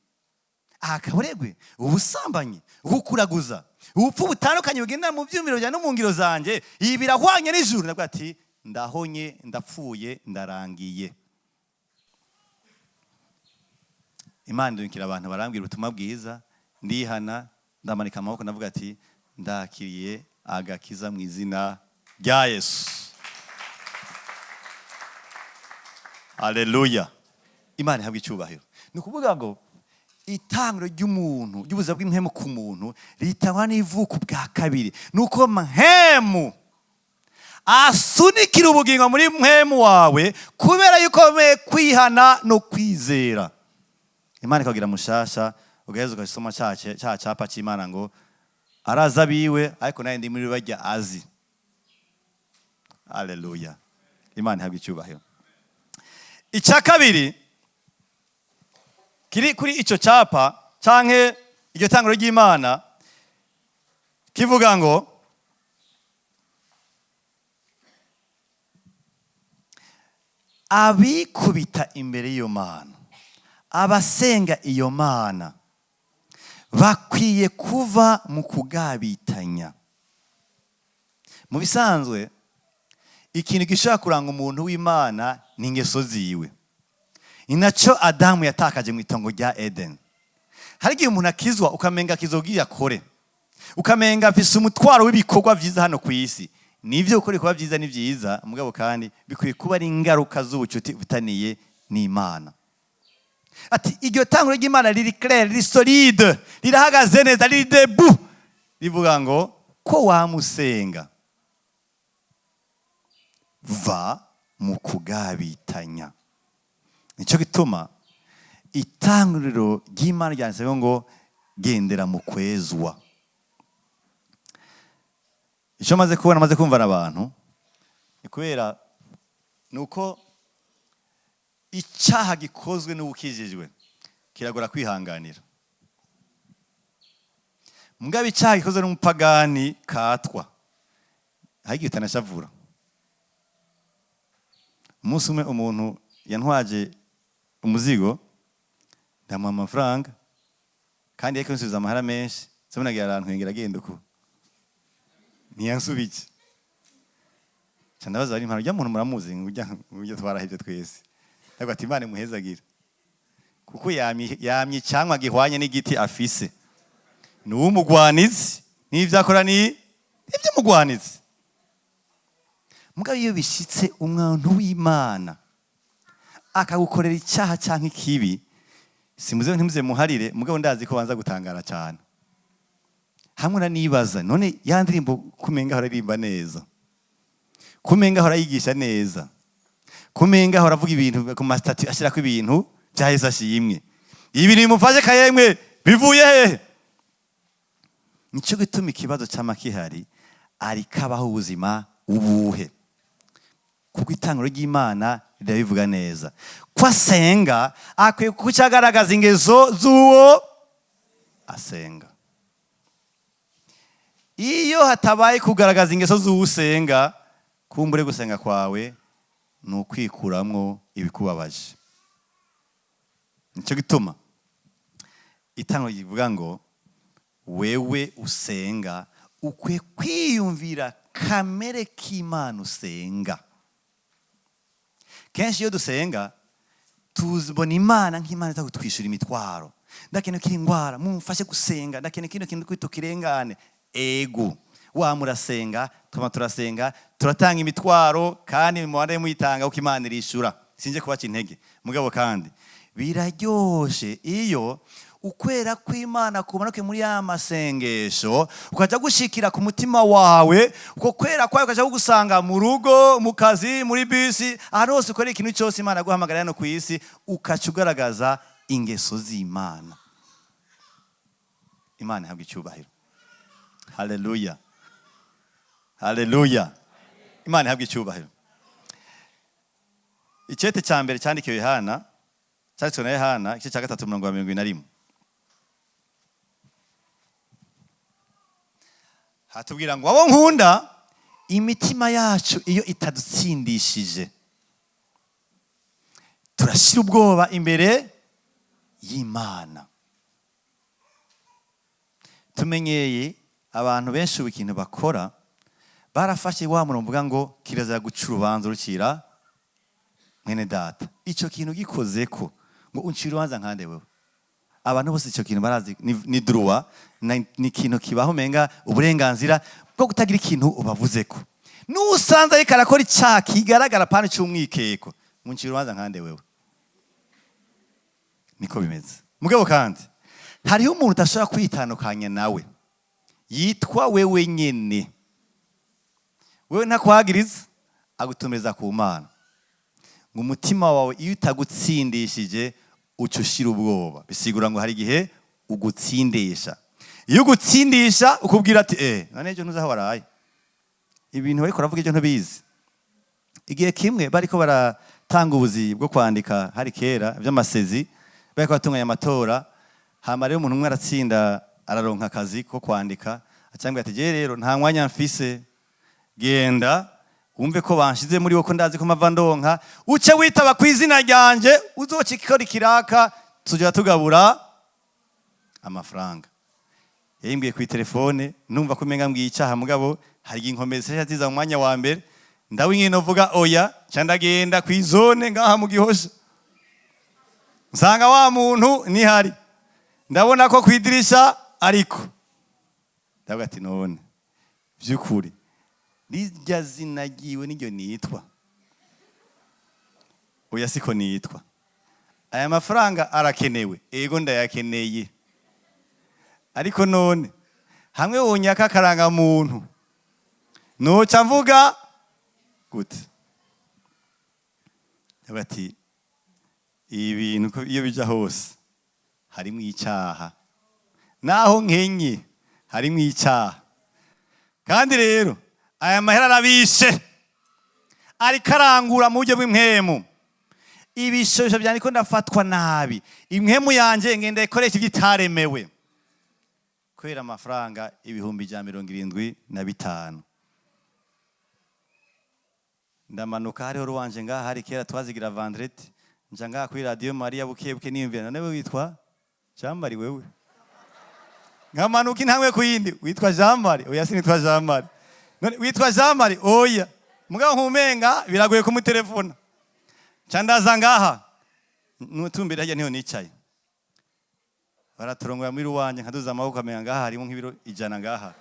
akaburegwe ubusambanyi, ubukuraguza, ubupfu butandukanye bugenda mu byumviro bya no mu ngiro zanje, ibi birahwanye n'ijuru. Ndavuga ati ndahonye, ndapfuye, ndarangiye. Imana ndungikira abantu barambwira ubutumwa bwiza, ndihana, ndamanika amaboko, ndavuga ati ndakiriye agakiza mu izina rya Yesu. Haleluya. Imana ihabwa icyubahiro. Ni ukuvuga ngo itangiro ry'umuntu, ry'ubuzima bw'impemu ku muntu ritangwa n'ivuko bwa kabiri. Nuko mpemu asunikira ubugingo muri mpemu wawe, kubera yuko wemeye kwihana no kwizera. Imana ikagira mushasha, ugaheza ugasoma cya cyapa cy'Imana ngo araza biwe ariko naye ndi muri bajya azi. Haleluya. Imana ihabwa icyubahiro. Icya kabiri kiri kuri icyo cyapa canke iryo tangiro ry'Imana kivuga ngo abikubita imbere y'iyo Mana, abasenga iyo Mana bakwiye kuva mu kugabitanya. Mu bisanzwe ikintu gishaka kuranga umuntu w'Imana ni ingeso ziwe. Inacho Adamu yatakaje mu itongo rya Eden. Hari igihe umuntu akizwa ukamenga akizogira kore, ukamenga afise umutwaro w'ibikorwa vyiza hano ku isi. Nivyo ukora kuba vyiza ni vyiza, mugabo kandi bikwiye kuba ari ingaruka z'ubucuti butaniye n'Imana. Ati iryo tangiro ry'Imana riri clair, riri solide, rirahagaze neza, riri debout. Rivuga ngo ko wamusenga va mu kugabitanya. Nico gituma itanguriro ry'Imana ryanditse ngo gendera mu kwezwa. Icyo maze kubona, maze kumva n'abantu, ni kubera nuko icyaha gikozwe n'ubukijijwe kiragora kwihanganira. Mugabe icyaha gikozwe n'umupagani katwa hagiye utanashavura. Umunsi umwe umuntu yantwaje umuzigo, ndamuha amafaranga kandi yari kunsubiza amahera menshi, sabonaga yarantwengera agenda uko ntiyansubije. Candabaza bari impano ry'umuntu muramuzi ngujya twarahebye twese. Ndavuga ati Imana imuhezagira, kuko yamye cyangwa gihwanye n'igiti afise. Ni umugwanizi, n'ivyakora ni ibyo mugwanizi. Mugabo iyo bishitse umuntu w'Imana akagukorera icyaha cyangwa ikibi, simuze ntimuze muharire, mugabo ndazi ko banza gutangara cyane. Hamwe na nibaza none ya ndirimbo kumenga hora rimba neza, kumenga hora yigisha neza, kumenga ahora avuga ibintu ku masitati ashyirako ibintu bya Yesu ashimwe. Ibintu bimufashe kayemwe bivuye hehe? Nico gituma ikibazo cyama kihari ariko abaho ubuzima ubuhe, kuko itanguriro ry'Imana rirabivuga neza ko asenga akwiye kucagaragaza ingezo z'uwo asenga. Iyo hatabaye kugaragaza ingeso z'usenga, kumbure gusenga kwawe ni ukwikuramwo ibikubabaje. Nico gituma itanguriro rivuga ngo wewe usenga ukwiye kwiyumvira kamere k'Imana usenga. Kenshi iyo dusenga tuzibona Imana nk'Imana iza kutwishyura imitwaro. Ndakeneye ko indwara mumfashe gusenga, ndakeneye kino kintu kwito kirengane. Ego wamurasenga, turasenga, turatanga imitwaro kandi muware muyitanga uko Imana irishura. Sinje kubaca intege mugabo kandi biraryoshe iyo ukwera kw'Imana kumanuke muri ya masengesho ukaja gushikira ku mutima wawe, uko kwera kwawe ukaja kugusanga mu rugo, mu kazi, muri bisi, ahantu hose ukorera ikintu cyose Imana guhamagara hano ku isi, ukaca ugaragaza ingeso z'Imana. Imana ihabwa icyubahiro. Haleluya, haleluya. Imana ihabwa icyubahiro. Icete cya mbere cyandikiwe Yohana, cyanditswe na Yohana igice cya 3:71. Hatubwira ngo abo nkunda, imitima yacu iyo itadutsindishije turashira ubwoba imbere y'Imana. Tumenyeye abantu benshi ubu ikintu bakora, barafashe wa murongo uvuga ngo kirazira guca urubanza rucira mwene data. Icyo kintu gikoze ko ngo uncira urubanza nkande wewe. Abantu bose icyo kintu barazi ni droit, ni ikintu kibaho menga uburenganzira bwo kutagira ikintu ubavuze ko. Nusanze ariko arakora icyaha kigaragara pana cy'umwikeko, uncira urubanza nkande wewe. Niko bimeze. Mugabo kandi hariho umuntu udashobora kwitandukanya nawe, yitwa wewe nyene. Wewe ntakwagiriza agutumiriza ku Mana ngo umutima wawe iyo utagutsindishije uca ushira ubwoba. Bisigura ngo hari igihe ugutsindisha. Iyo ugutsindisha ukubwira ati none ejo ntuzaho waraye, ibintu bariko baravuga ejo ntubizi. Igihe kimwe bariko baratanga ubuzi bwo kwandika hari kera by'amasezi, bariko batunganya amatora, hama rero umuntu umwe aratsinda araronka akazi ko kwandika, acambwira ati je rero nta mwanya mfise, genda wumve ko banshize muri wo ko ndazi ko mava ndonka, uce witaba kw'izina ryanje, uzocikora ikiraka tujya tugabura amafaranga. Yayimbwiye ku telefone, numva ko umenga mbwiye icyaha, mugabo hari inkomezi yaziza mu mwanya wa mbere, ndawingene uvuga oya, ca ndagenda kw'izone ngaha mu Gihosha, nsanga wa muntu nihari, ndabona ko kwidirisha ariko ndavuga ati none by'ukuri rirya zina ryiwe niryo nitwa, oya siko nitwa, aya mafaranga arakenewe, ego ndayakeneye, ariko none hamwe wonyaka akaranga muntu noca mvuga gute? Ndavuga ati ibintu iyo bija hose harimo icyaha, naho nkenye harimo icyaha. Kandi rero aya mahera arabishe, ariko arangura mu buryo bw'impwemu. Ibishobisho byane ko ndafatwa nabi, impwemu yanje ngenda ikoresha ibyitaremewe kubera amafaranga 175,000. Ndamanuka hariho ruwanje ngaha, hari kera twazigira vendredi, nja ngaha kuri radio Maria bukebuke niyumvira, none witwa Jamari wewe? Nkamanuka intambwe kuyindi, witwa Jamari? Oya sinitwa Jamari. None witwa Jamari? Oya. Mugabo nkumenga biragoye kumutelefona. Candaza ngaha. Nutumbira hirya niho nicaye. Baraturongoya muri ruwanje nkaduza amaboko amenga ngaha harimo nk'ibiro 100 ngaha.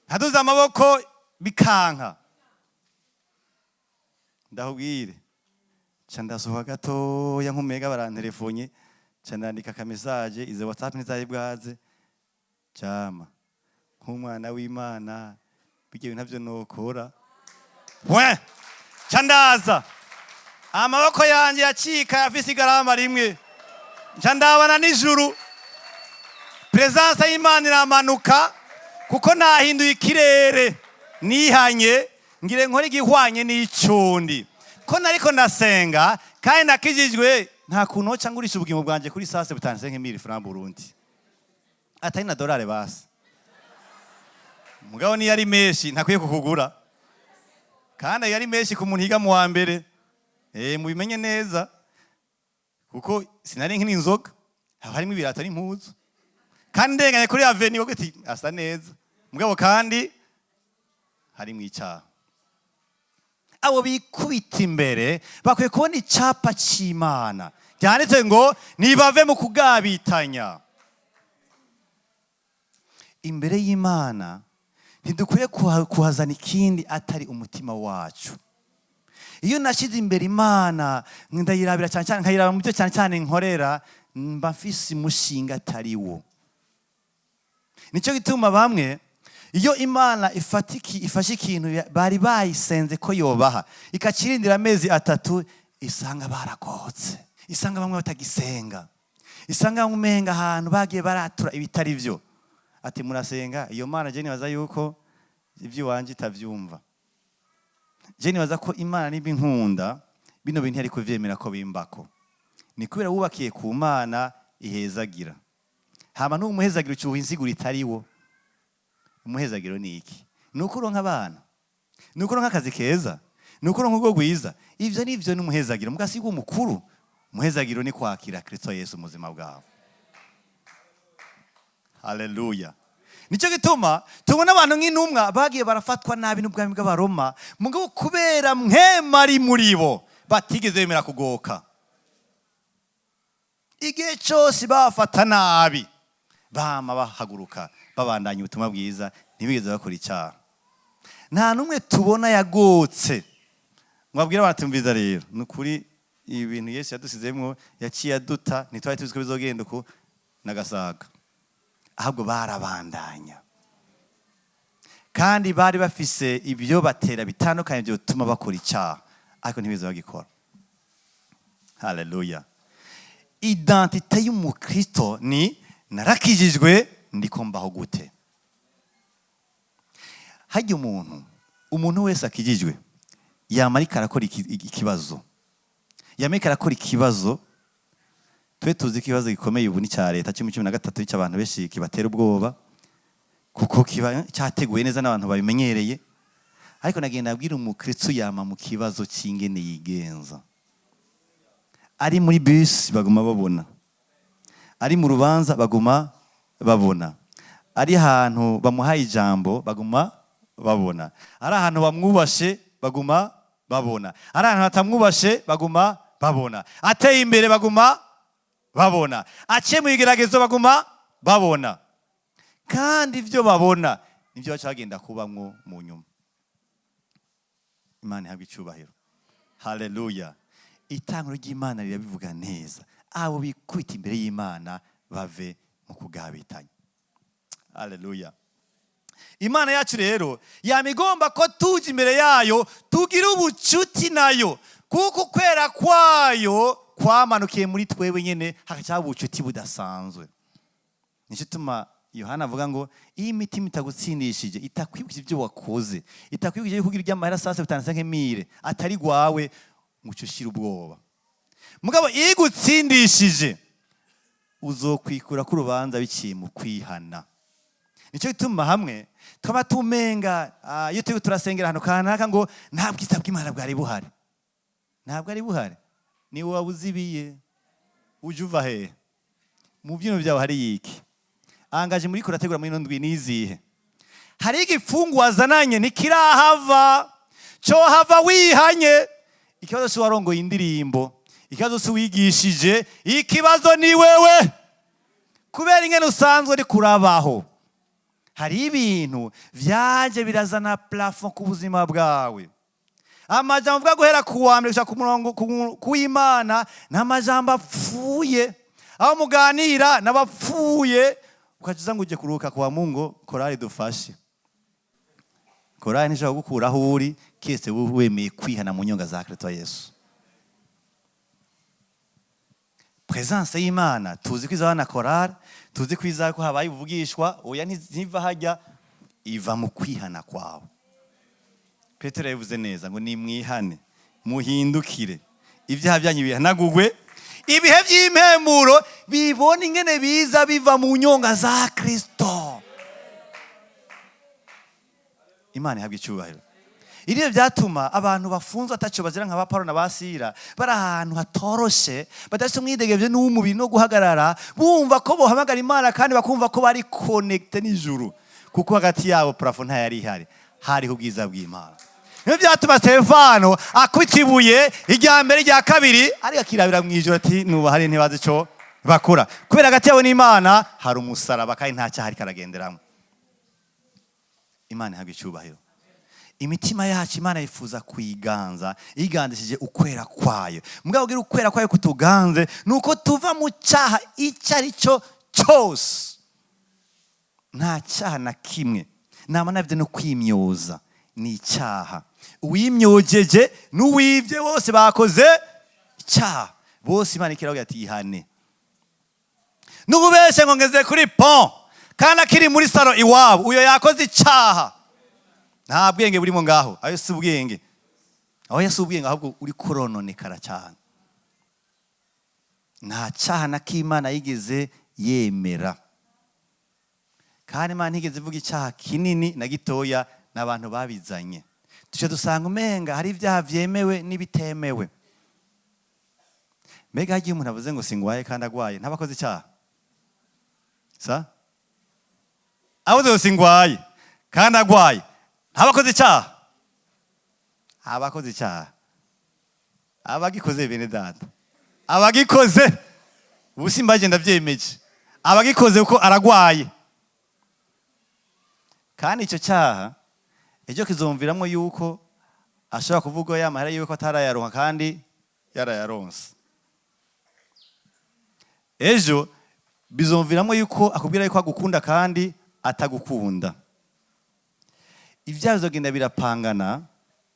Nkaduza amaboko bikanka. Ndahubwire. Candasohoka gatoya nkumega barantelefone, candandika ka message, izo WhatsApp ntizaye bwaze. Jama nk'umwana w'Imana bijye navyo nokora. We Chandaza amaboko yanjye yacika yafise igarama rimwe, ndabana n'ijuru, presence y'Imana iramanuka kuko nahinduye ikirere, nihanye ngire nkore igihwanye n'icundi ko nariko ndasenga kandi nakijijwe. Nta kuntu cyangwa urisha ubugingo bwanje kuri sase butanze nk'imiri franc Burundi, atari na dolari basi. Mugabo ni yari menshi ntakwiye kukugura, kandi yari menshi ku muntu higa mu wa mbere. Mubimenye neza kuko sinari nk'inzoga, harimo ibirato n'impuzu, kandi ndenganye kuri aveni wo giti asa neza, mugabo kandi hari mu icyaha. Abo bikubita imbere bakwiye kubona icapa c'Imana cyanditse ngo nibave mu kugabitanya. Imbere y'Imana ntidukwiye kuhazana ikindi atari umutima wacu. Iyo nashize imbere Imana ndayirabira cyane cyane, nkayiraba mu byo cyane cyane nkorera, mba mfise umushinga atari wo. Nicyo gituma bamwe iyo Imana ifashe ikintu bari bayisenze ko yobaha ikakirindira amezi 3, isanga barakotse, isanga bamwe batagisenga, isanga umenga ahantu bagiye baratura ibitari byo. Ati murasenga iyo Mana, je nibaza yuko ivyo wanje itavyumva. Je nibaza ko Imana niba inkunda bino bintu ariko vyemera ko bimbako. Ni kubera wubakiye ku Mana ihezagira. Hama n'umuhezagira ucuha insiguro itari wo. Umuhezagiro ni iki? Nuko uronka abana, nuko uronka akazi keza, nuko uronka urugo rwiza. Ivyo nivyo n'umuhezagiro. Mugasiga umukuru, umuhezagiro ni kwakira Kristo Yesu mu buzima bwawe. Haleluya. Nicyo gituma tubona abantu nk'intumwa bagiye barafatwa nabi n'ubwami bw'Abaroma, mugabo kubera mwema ari muri bo batigeze bemera kugoka. Igihe cyose bafata nabi bama bahaguruka babandanya ubutumwa bwiza, ntibigeze bakora icyaha. Nta numwe tubona yagotse. Mwabwira abantu mviza rero nukuri ibintu Yesu yadusizemwo yaciye aduta, ntitwari tuzi ko bizogenda uko nagasaga, ahubwo barabandanya kandi bari bafise ibyo batera bitandukanye byo tuma bakora icyaha, ariko ntibigeze bagikora. Haleluya. Identite y'umukristo ni narakijijwe ndiko mbaho gute. Hajya umuntu wese akijijwe yamarika arakora ikibazo, yamarika arakora ikibazo. Twe tuzi ikibazo gikomeye ubu ni cya leta cy'u13 cy'abantu benshi kibatera ubwoba kuko kiba cyateguye neza n'abantu babimenyereye. Ariko nagenda abwira umukristo yama mu kibazo cy'ingene yigenza. Ari muri bus baguma babona, ari mu rubanza baguma babona, ari ahantu bamuhaye ijambo baguma babona, ari ahantu bamwubashe baguma babona, ari ahantu batamwubashe baguma babona, ateye imbere baguma babona, aciye mu igeragezo baguma babona. Kandi ibyo babona nibyo baca bagenda kubamwo mu nyuma. Imana ihabwe icyubahiro. Haleluya. Itanguriro ry'Imana rirabivuga neza, abo bikubita imbere y'Imana bave mu kugabitanya. Haleluya. Imana yacu rero yamigomba ko tuje imbere yayo tugira ubucuti nayo, kuko kwera kwayo kwamanukiye muri twewe nyene hakaca ubucuti budasanzwe. Nico tuma Yohana avuga ngo iyi imitima itagutsindishije, itakwibukije ibyo wakoze, itakwibukije kugira iry'amahera sase butanze nk'emire atari gwawe ngucushira ubwoba. Mugabo igutsindishije uzokwikura ku rubanza biciye mu kwihana. Nico gituma hamwe twaba tumenga iyo turi turasengera hano kanaka ngo ntabwo itabwa Imana bwari buhari. Ntabwo ari buhari. Ni wowe wabuzibiye. Uje uva he? Mu byino byawe hari yiki? Angaje muri kurategura muri ndwi nizihe? Hari igifungu wazananye nikirahava. Cyo hava wihanye. Ikibazo si warongoye indirimbo, ikibazo si wigishije, ikibazo ni wewe. Kubera ingene usanzwe uri kurabaho. Hari ibintu vyaje birazana plafond ku buzima bwawe. Amajambo avuga guhera ku wa mbere gushaka ku murongo kw'Imana n'amajambo apfuye. Aho muganira n'abapfuye ukaciza ngo uje kuruhuka kwa Mungu, korali dufashe. Korali nishaka gukura aho uri kiretse wemeye kwihana mu nyonga za Kristo Yesu. Presence y'Imana tuzi ko izabana korari, tuzi ko izako habaye ubuvugishwa, oya ntiva hajya, iva mu kwihana kwawe. Petero yavuze neza ngo nimwihane muhindukire ibyaha byanyu bihanagurwe, ibihe by'impemuro bibona ingene biza biva mu nyonga za Kristo. Imana ihabwa icyubahiro. Iriyo byatuma abantu bafunzwe ataco bazira nka ba Paulo na Basira bari ahantu hatoroshe, badafite umwidegevye n'umubiri no guhagarara, bumva ko bohamagara Imana kandi bakumva ko bari connecte n'ijuru, kuko hagati yabo parafo nta yari ihari, hariho ubwiza bw'Imana. Niyo byatuma Stefano akubita ibuye irya mbere irya kabiri, ariko akirabira mwijuru ati nuba hari ntibazi ico bakora, kubera hagati yabo n'Imana hari umusaraba kandi nta cyaha karagenderamo. Imana ihabwa icyubahiro. Imitima yacu Imana yifuza kuyiganza, igandishije ukwera kwayo. Mugabo gira ukwera kwayo kutuganze nuko tuva mu cyaha icyo ari cyo cyose. Nta cyaha na kimwe nama navide no kwimyoza ni icyaha. Uwimyojeje n'uwivye bose bakoze icyaha, bose Imana ikiravuga ati ihane. N'ububeshe ngo ngeze kuri pont kandi akiri muri salo iwabo, uyo yakoze icyaha. Nta bwenge burimo ngaho, ayo si ubwenge. Aho yasi ubwenge ahubwo uri kurononekara cyane. Nta cyaha na k'Imana yigeze yemera. Kandi Imana ntigeze ivuga icyaha kinini na gitoya n'abantu babizanye. Tuje dusanga umenga hari ibyaha vyemewe n'ibitemewe. Mbega hagiye umuntu avuze ngo singwaye kandi agwaye ntabakoze icyaha. Sa? Avuze ngo singwaye kandi agwaye ntabakoze icyaha. Abakoze icyaha. Abagikoze bene data. Abagikoze ubusimbaje ndavyemeje. Abagikoze uko aragwaye. Kandi icyo cyaha ejo kizumviramwo yuko ashobora kuvuga yamahera yiwe ko atarayaronka kandi yarayaronse. Ejo bizumviramwo yuko akubwira yuko agukunda kandi atagukunda. Ibyaha bizogenda birapangana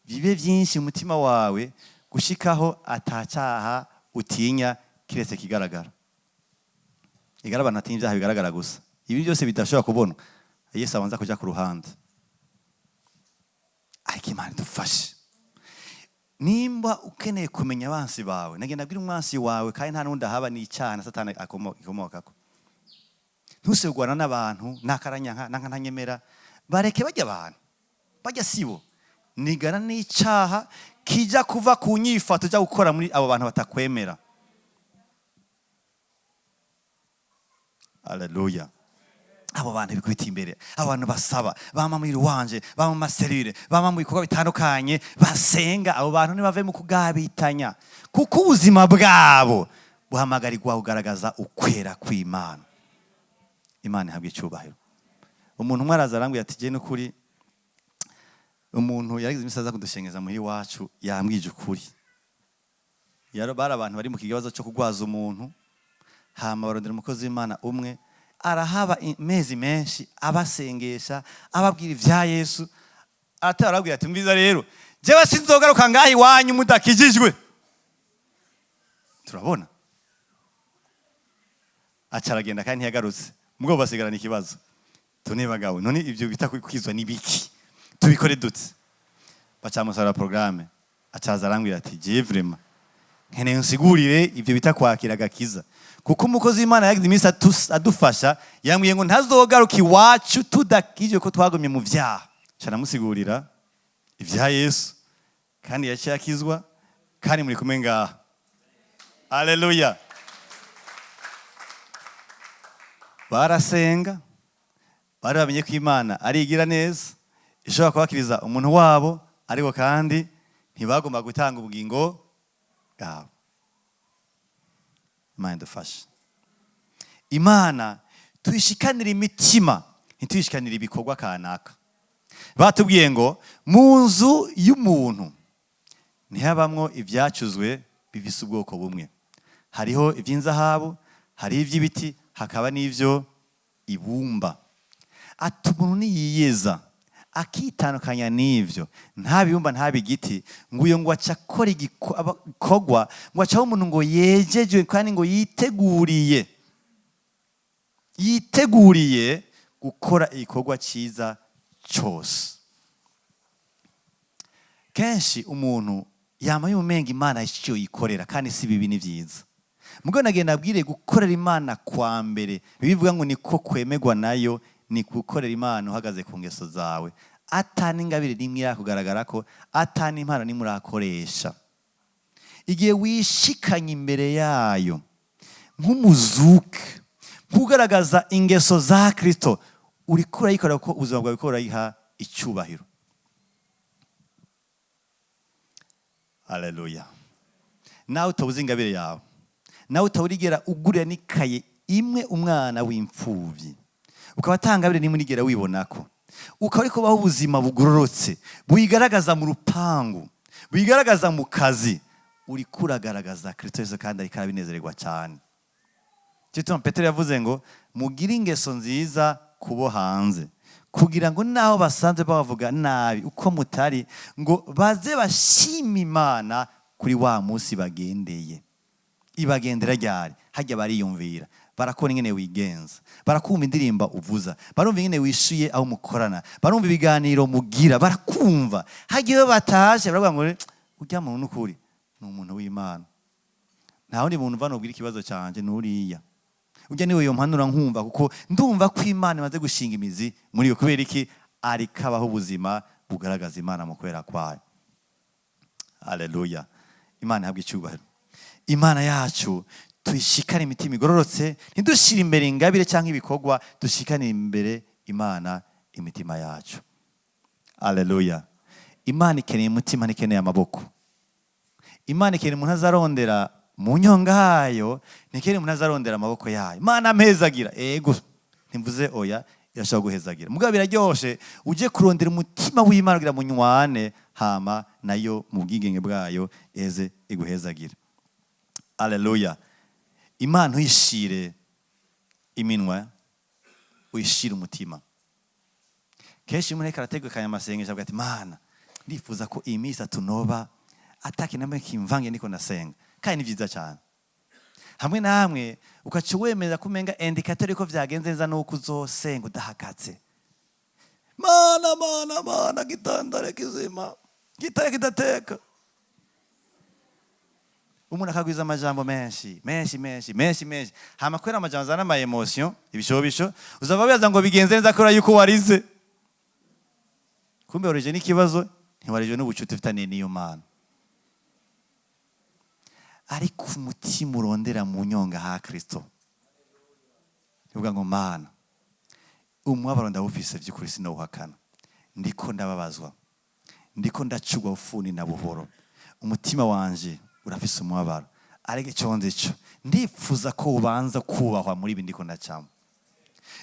bibe byinshi umutima wawe gushikaho atacyaha utinya kiretse kigaragara. Igarabana atinya ibyaha bigaragara gusa. Ibi byose bidashobora kubona. Yesu abanza kuja ku ruhande. Ariko Imana idufashe. Nimba ukeneye kumenya abansi bawe, nagenda abwira umwansi wawe kandi nta nundi ahaba n'icyaha na Satani akomokako. Ntusegwana n'abantu nakaranya nka ntanyemera, bareke bajya abantu. Bajya sibo. Nigana n'icyaha kija kuva ku nyifato cyo gukora muri abo bantu batakwemera. Haleluya. Abo bantu bikubita imbere, abantu basaba, bama muri ruwanje, bama mu maserire, bama mu bikorwa bitandukanye, basenga. Abo bantu ntibave mu kugabitanya, kuko ubuzima bwabo buhamagarirwa kugaragaza ukwera kw'Imana. Imana ihabwa icyubahiro. Umuntu umwe araza arambwira ati je n'ukuri umuntu yarigize imisaza kudushengeza muri wacu yambwije ukuri. Bari abantu bari mu kibazo cyo kugwaza umuntu, hama barondera umukozi w'Imana umwe arahaba mezi menshi abasengesha ababwira ivya Yesu. Atarabwira ati mbiza rero jewe sinzogaruka ngahi wanyu mudakijijwe. Turabona acaragenda kandi ntiyagarutse, mugabo basigarana ikibazo. Tone bagabo none ibyo bita kwizwa nibiki tubikore dutse. Bacamusara programme acaza arambwira ati je vraiment nkeneye nsigurire ibyo bita kwakira agakiza, kuko umukozi w'Imana yagize iminsi adufasha yambwiye ngo ntazogaruka iwacu tudakije ko twagumye mu vyaha. Canamusigurira ivya Yesu kandi yaciye akizwa kandi muri kumwe ngaha. Haleluya. Barasenga, bari bamenye ko Imana arigira neza ishobora kubakiriza umuntu wabo, ariko kandi ntibagomba gutanga ubugingo bwabo. Imana idufashe. Imana tuyishikanira imitima, ntituyishikanira ibikorwa kanaka. Batubwiye ngo mu nzu y'umuntu ntihabamwo ibyacuzwe bifise ubwoko bumwe. Hariho iby'inzahabu, hariho iby'ibiti, hakaba n'ivyo ibumba. Ati umuntu niyiyeza akitandukanya n'ivyo, ntabiyumba ntabigiti, ngo uyo ngo aca akora igikorwa, ngo acaho umuntu ngo yejejwe kandi ngo yiteguriye gukora igikorwa ciza cose. Kenshi umuntu yama yumenga Imana ico yikorera kandi si bibi ni vyiza. Mugabo nagenda abwire gukorera Imana kwa mbere bivuga ngo niko kwemegwa nayo, ni gukorera Imana uhagaze ku ngeso zawe, atani ingabire nimwe irakugaragara ko, atani impano nimwe urakoresha. Igihe wishikanye imbere yayo nk'umuzuke, kugaragaza ingeso za Kristo, uriko urayikorera ko ubuzima bwawe bukora yiha icyubahiro. Haleluya. Nawe utabuze ingabire yawe, nawe utawurigera ugurira n'ikaye imwe umwana w'imfuvyi, ukaba atangabire nimwe urigera wibonako, ukaba ariko baho ubuzima bugororotse buyigaragaza mu rupangu, buyigaragaza mu kazi, uriko uragaragaza Kristo Yesu kandi ariko arabinezererwa cyane. Tito Petero yavuze ngo mugire ingeso nziza kubo hanze, kugira ngo naho basanze bavuga nabi uko mutari, ngo baze bashima Imana kuri wa munsi bagendeye. Ibagendera ryari? Hajya bariyumvira, barakora ingene wigenza, barakumva indirimba uvuza, barumva ingene wishuye aho mukorana, barumva ibiganiro mugira, barakumva. Hajya iyo batashe baravuga ngo urya muntu n'ukuri ni umuntu w'Imana, nta wundi muntu uva nubwira ikibazo canje n'uriya. Urya niwe yompanura nkumva, kuko ndumva ko Imana imaze gushinga imizi muri yo. Kubera iki? Ariko abaho ubuzima bugaragaza Imana mu kwera kwayo. Haleluya. Imana ihabwe icyubahiro. Imana yacu tuyishikane imitima igororotse, ntidushire imbere ingabire cyangwa ibikorwa, dushikane imbere Imana imitima yacu. Haleluya. Imana ikeneye umutima, ntikeneye amaboko. Imana ikeneye umuntu azarondera mu nyonga hayo, ntikeneye umuntu azarondera amaboko yayo. Imana ampezagira, ego ntimvuze oya, irashobora guhezagira. Mugabo biraryoshe uje kurondera umutima w'Imana kugira munywane, hama nayo mu bwigenge bwayo eze iguhezagira. Haleluya. Imana uyishire iminwa, uyishire umutima. Kenshi umuntu ariko arategekanya amasengesho avuga ati Mana ndifuza ko iyi minsi tunoba atake namwe kimvange niko nasenga, kandi ni vyiza cyane. Hamwe na hamwe ukaca wemeza kumenga indicator ko vyagenze neza nuko uzosenga udahakatse. Mana gitandare kizima, gitare kidateka. Umuntu akagwiza amajambo menshi. Hama kwera amajambo zana ama emotion, ibishobisho, uzava bibaza ngo bigenze neza kora yuko warize. Kumbe orije n'ikibazo, ntiwarije n'ubucuti ufitaniye n'iyo Mana. Ariko umutima urondera mu nyonga ha Kristo. Uvuga ngo Mana, umwabaro ndawufise by'ukuri sinawuhakana. Ndiko ndababazwa, ndiko ndacugwa ufuni na buhoro. Umutima wanje urafise umwabaro, ariko iconze ico ndifuza ko ubanza kubahwa muri ibi ndiko ndacamo.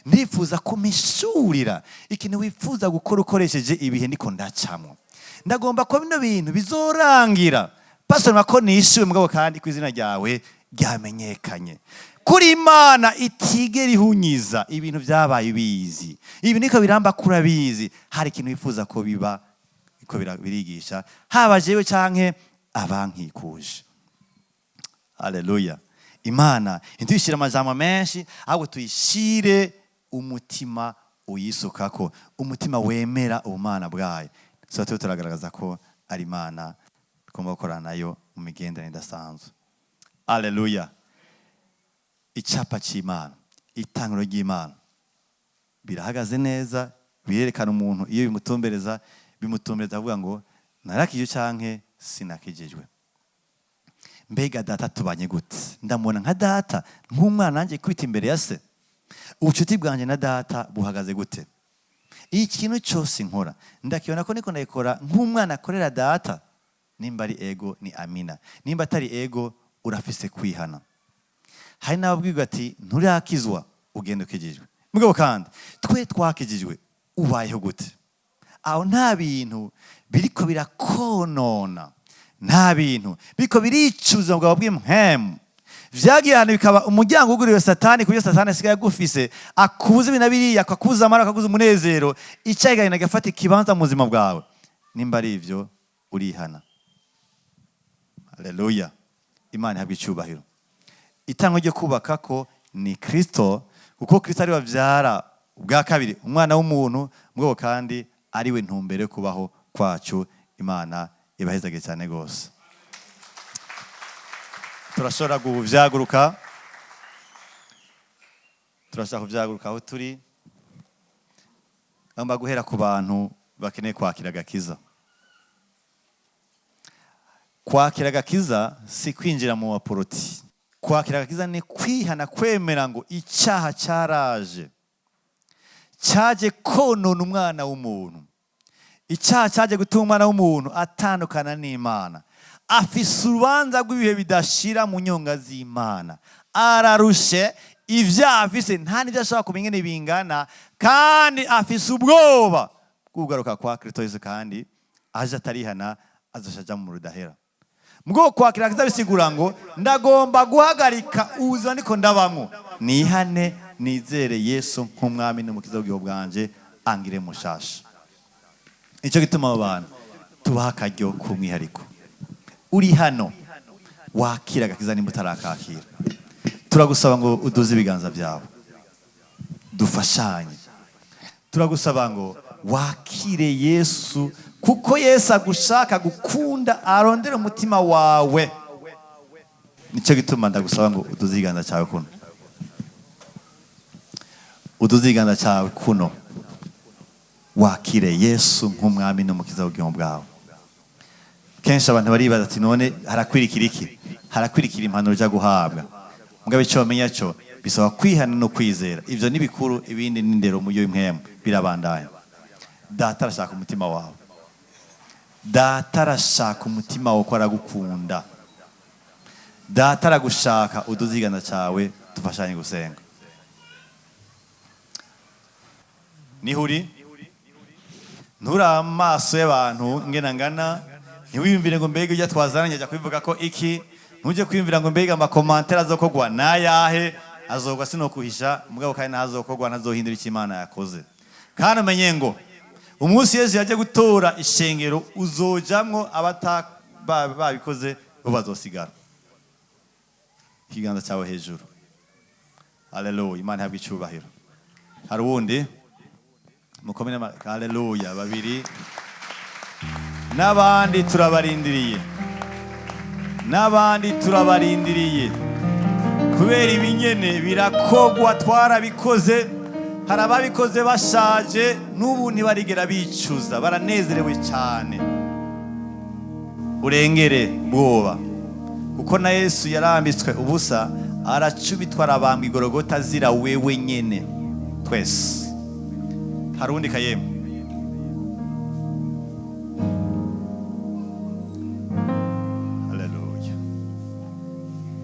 Ndifuza ko mishurira ikintu wifuza gukora ukoresheje ibihe ndiko ndacamo. Ndagomba ko bino bintu bizorangira pastor mako nishiwe, mugabo kandi ku izina ryawe ryamenyekanye. Kuri Imana itigera ihunyiza ibintu byabaye bizi, ibi niko biramba kurabizi. Hari ikintu wifuza ko biba, iko birigisha haba jewe canke abankikuje. Haleluya. Imana intuyishira amajambo menshi, ahubwo tuyishire umutima uyisukako, umutima wemera ubumana bwayo. So turagaragaza ko ari Imana tugomba gukorana nayo mu migendere idasanzwe. Haleluya. Icyapa cy'Imana, itanguriro ry'Imana birahagaze neza, birerekana umuntu iyo bimutumbereza avuga ngo narakije canke sinakijejwe. Mbega data tubanye gute? Ndamubona nka data, nk'umwana nanjye kwita imbere ya se. Ubucuti bwanje na data buhagaze gute? Ikintu cyose nkora ndakibona ko niko ndayikora nk'umwana akorera data. Nimba ari ego ni amina, nimba atari ego urafise kwihana. Hari n'ababwirwa ati nturakizwa ugenda ukijijwe. Mugabo kandi twe twakijijwe ubayeho gute? Aho nta bintu biriko birakonona, nta bintu biriko biricuza bwawe bw'impemu, vyagiye ahantu bikaba umuryango uguriwe satani, kuburyo satani asigaye agufise, akubuza ibintu biriya, akakubuza amara, akakubuza umunezero, icyayi gahina gafata ikibanza mu buzima bwawe. Nimba ari ivyo urihana. Haleluya. Imana ihabwe icyubahiro. Itangwa ryo kubakako ni Kristo, kuko Kristo ari wavyara ubwa kabiri umwana w'umuntu, mugabo kandi ari we ntumbere yo kubaho kwacu. Imana ibahezage cyane gose. Turashobora kuvyaguruka, turashaka kuvyaguruka aho turi, ngomba guhera ku bantu bakeneye kwakira agakiza. Kwakira agakiza si kwinjira mu baporoti. Kwakira agakiza ni kwihana, kwemera ngo icyaha cyaraje, cyaje konona umwana w'umuntu. Icyaha cyaje gutuma umwana w'umuntu atandukana n'Imana, afise urubanza rw'ibihe bidashira mu nyonga z'Imana, ararushe, ivyaha afise nta n'ivyo ashobora kumenya ingene bingana, kandi afise ubwoba bw'ugaruka kwa Kristo Yesu, kandi aje atarihana azoshaja mu rudahera. Mugabo kwakira agakiza bisigura ngo ndagomba guhagarika ubuzima ndiko ndabamwo, nihane, nizere Yesu nk'Umwami n'umukiza w'ubugingo bwanje, angire mushasha. Ico gituma abo bantu tubaha akaryo k'umwihariko. Uri hano wakira agakiza nimba utarakakira, turagusaba ngo uduze ibiganza byawe dufashanye. Turagusaba ngo wakire Yesu, kuko Yesu agushaka, gukunda, arondera umutima wawe. Nico gituma ndagusaba ngo uduze ikiganza cyawe kuno, uduze ikiganza cyawe kuno, wakire Yesu nk'Umwami n'umukiza w'ubugingo bwawe. Kenshi abantu baribaza ati none harakwirikira iki? Harakwirikira impanuro ujya guhabwa. Mugabo icyo bamenya cyo bisaba kwihana no kwizera. Ivyo ni bikuru, ibindi n'indero mu yo impemu birabandanya. Data arashaka umutima wawe. Data arashaka umutima wawe ko aragukunda. Data aragushaka, uduzigana cyawe tufashanye gusenga. Nihuri ntura amaso y'abantu ngena ngana, ntiwiyumvire ngo mbega ujya twazaranye ajya kubivuga ko iki, ntujye kwiyumvira ngo mbega amakomantere azokogwa nayahe, azogwa sinokuhisha, mugabo kandi ntazokogwa, ntazohindura icyo Imana yakoze. Kandi umenye ngo umunsi Yesu yaje gutora ishengero, uzojamwo babikoze bo bazosigara. Ikiganza cyawe hejuru. Haleluya. Imana ihabwe icyubahiro. Hari uwundi mukomene, haleluya, babiri. N'abandi turabarindiriye, n'abandi turabarindiriye, kubera ibinyene birakogwa, twarabikoze. Hari ababikoze bashaje, n'ubu ntibarigera bicuza, baranezerewe cyane. Urengere bwoba, kuko na Yesu yarambitswe ubusa, aracubitwa, arabambwa igorogota azira wewe nyene twese. Hari undi kayemu? Haleluya.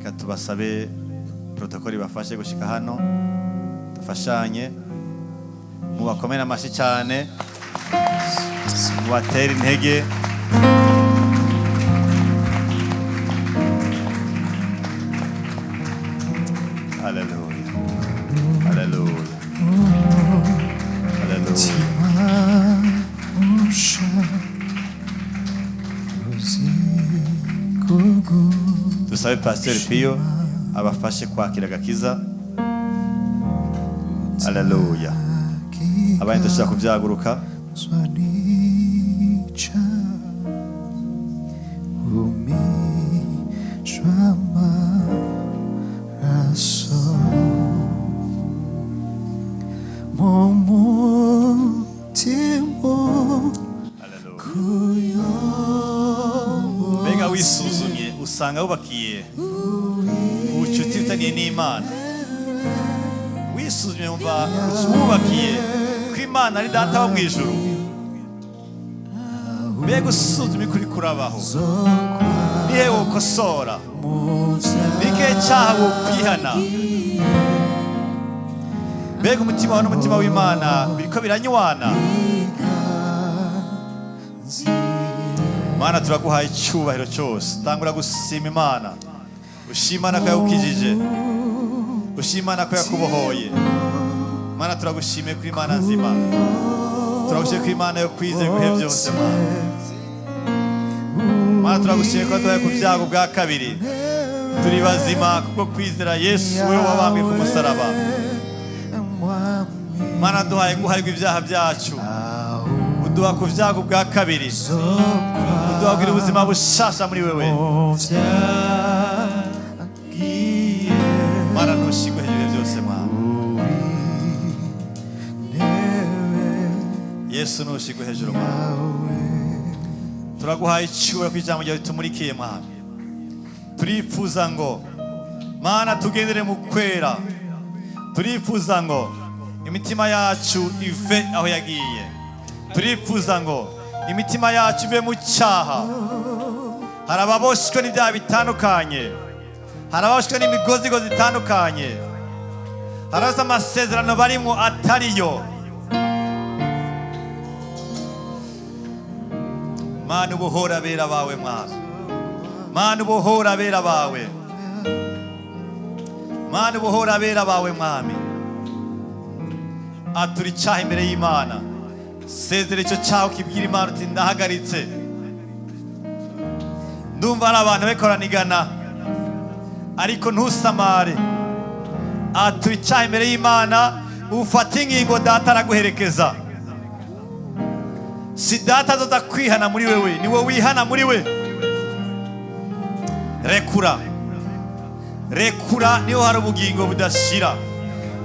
Katubasabe protokoli bafashe gushika hano, dufashanye, mubakomere amashyi cyane, mubatere intege. Haleluya. Haleluya. Haleluya. Dusabe Pastor Pio abafashe kwakira agakiza. Haleluya. Abandi dushaka kuvyaguruka. Mbega wisuzumye usanga wubakiye ubucuti butaniye n'Imana. Wisuzumye umva wubakiye ko Imana ari Data wo mu ijuru. Mbega usuzumye kuri kurabaho, nihe wokosora, nike cyaha wokwihana. Mbega umutima wawe n'umutima w'Imana biriko biranywana. Mana turaguhaye icyubahiro cyose, tangura gusima Imana, ushimana ko yakukijije, ushimana ko yakubohoye. Mana turagushimiye kuri Imana nzima, turagushimiye kuri Imana yo kwizera ibihe byose. Mana turagushimiye ko duhaye ku byago bwa kabiri turi bazima kubwo kwizera Yesu we wabambwe ku musaraba. Mana duhaye guharirwa ibyaha byacu, uduha ku byago bwa kabiri, uduha kugira ubuzima bushasha muri wewe. Mana ntushigwe hejuru byose Mana. Yesu ntushigwe hejuru Mana. Turaguhaye icyubahiro ku ijambo ryawe tumurikiye Mana. Turifuza ngo Mana tugendere mu kwera, turifuza ngo imitima yacu ive aho yagiye, turifuza ngo imitima yacu ive mu cyaha. Hari ababoshwe n'ibyaha bitandukanye, hari ababoshwe n'imigozi itandukanye, hari abafite amasezerano barimo atariyo. Mana ubohora abera bawe Mana, Mana ubohora abera bawe, Mana ubohora abera bawe Mwami. Aturi cyaha imbere y'Imana, sezera icyo cyaha ukibwira Imana uti ndahagaritse. Ndumva hari abantu bakoranigana ariko ntusamare. Aturi cyaha imbere y'Imana, ufata ingingo data araguherekeza. Si data azoza kwihana muri wewe, ni wowe wihana muri we. Rekura, rekura niho hari ubugingo budashira.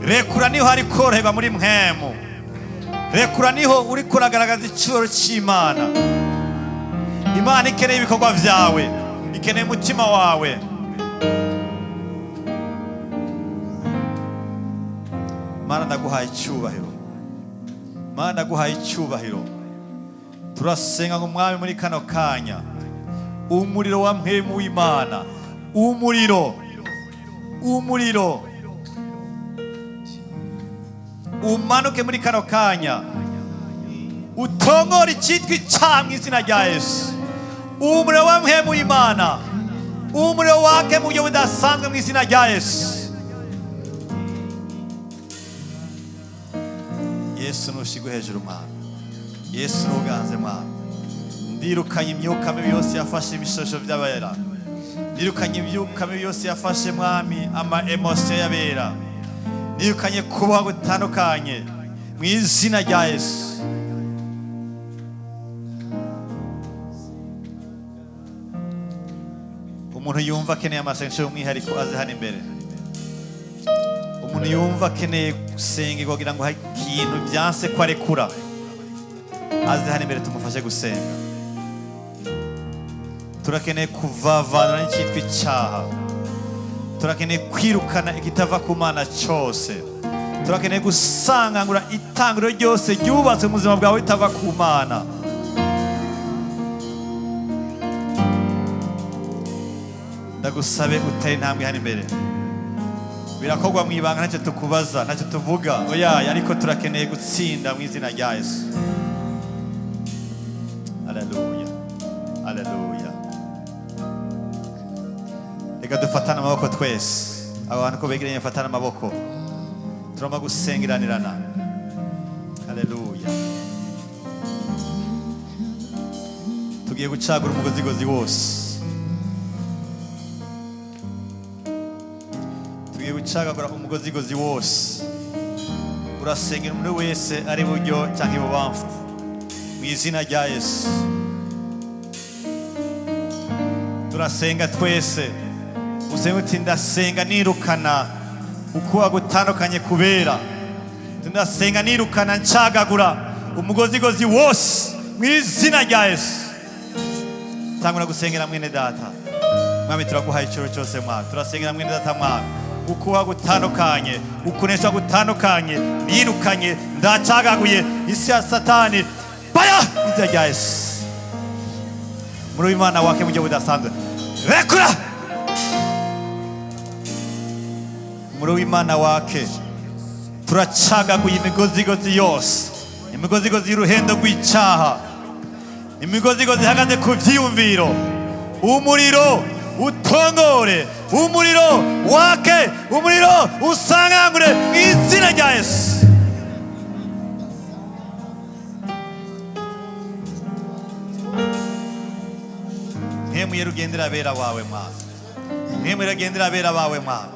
Rekura niho hari koroherwa muri mpemu. Rekura niho uri kuragaragaza icyubahiro cy'Imana. Imana ikeneye ibikorwa byawe, ikeneye umutima wawe. Mana ndaguhaye icyubahiro, Mana ndaguhaye icyubahiro. Turasenga ngo Mwami muri kano kanya umuriro wa mpemu w'Imana, umuriro umanuke muri kano kanya, utongore icyitwa icyaha mu izina rya Yesu. Umuriro wa mpemu w'Imana, umuriro wake mu buryo budasanzwe mu izina rya Yesu. Yesu nushigwe hejuru Mana, Yesu nuganze Mana. Ndirukanye imyuka mibi yose yafashe ibishosho by'abera, ndirukanye imyuka mibi yose yafashe Mwami ama emotion y'abera, ndirukanye kubaho gutandukanye mu izina rya Yesu. Umuntu yumva akeneye amasengesho y'umwihariko aze hano imbere. Umuntu yumva akeneye gusenga kugira ngo hari ikintu byanse ko arekura, aze hano imbere tumufashe gusenga. Turakeneye kuvavanura n'icyitwa icyaha, turakeneye kwirukana ikitava ku Mana cyose, turakeneye gusangangura itanguriro ryose ryubatswe mu buzima bwawe ritava ku Mana. Ndagusabe utari intambwe hano imbere. Birakorwa mu ibanga, ntacyo tukubaza, ntacyo tuvuga, oya, ariko turakeneye gutsinda mu izina rya Yesu. Haleluya, haleluya. Reka dufatane amaboko twese, abantu ko begeranye bafatane amaboko, turama gusengeranirana. Haleluya. Tugiye gucagura umugozigozi wose, tugiye gucagagura umugozigozi wose. Urasengera umuntu wese ari buryo cyangwa ibubamfu mu izina rya Yesu. Turasenga twese, usenga uti ndasenga nirukana ukuba gutandukanye kubera, ndasenga nirukana ncagagura umugozigozi wose mu izina rya Yesu. Tangura gusengera mwene data. Mwami turaguhaye icyoro cyose Mwami, turasengera mwene data Mwami, ukuba gutandukanye, ukunesha gutandukanye, nirukanye, ndacagaguye isi ya Satani baya mu izina rya Yesu. Muri Imana wake mu buryo budasanzwe, rekura muri w'Imana wake. Turacagaguye imigozigozi yose, imigozigozi y'uruhendo rw'icyaha, imigozigozi ihagaze ku byiyumviro. Umuriro utongore, umuriro wake, umuriro usangangure mu izina rya Yesu. Mwemwe rugendera abera wawe Mana, mwemwe rugendera abera bawe Mana,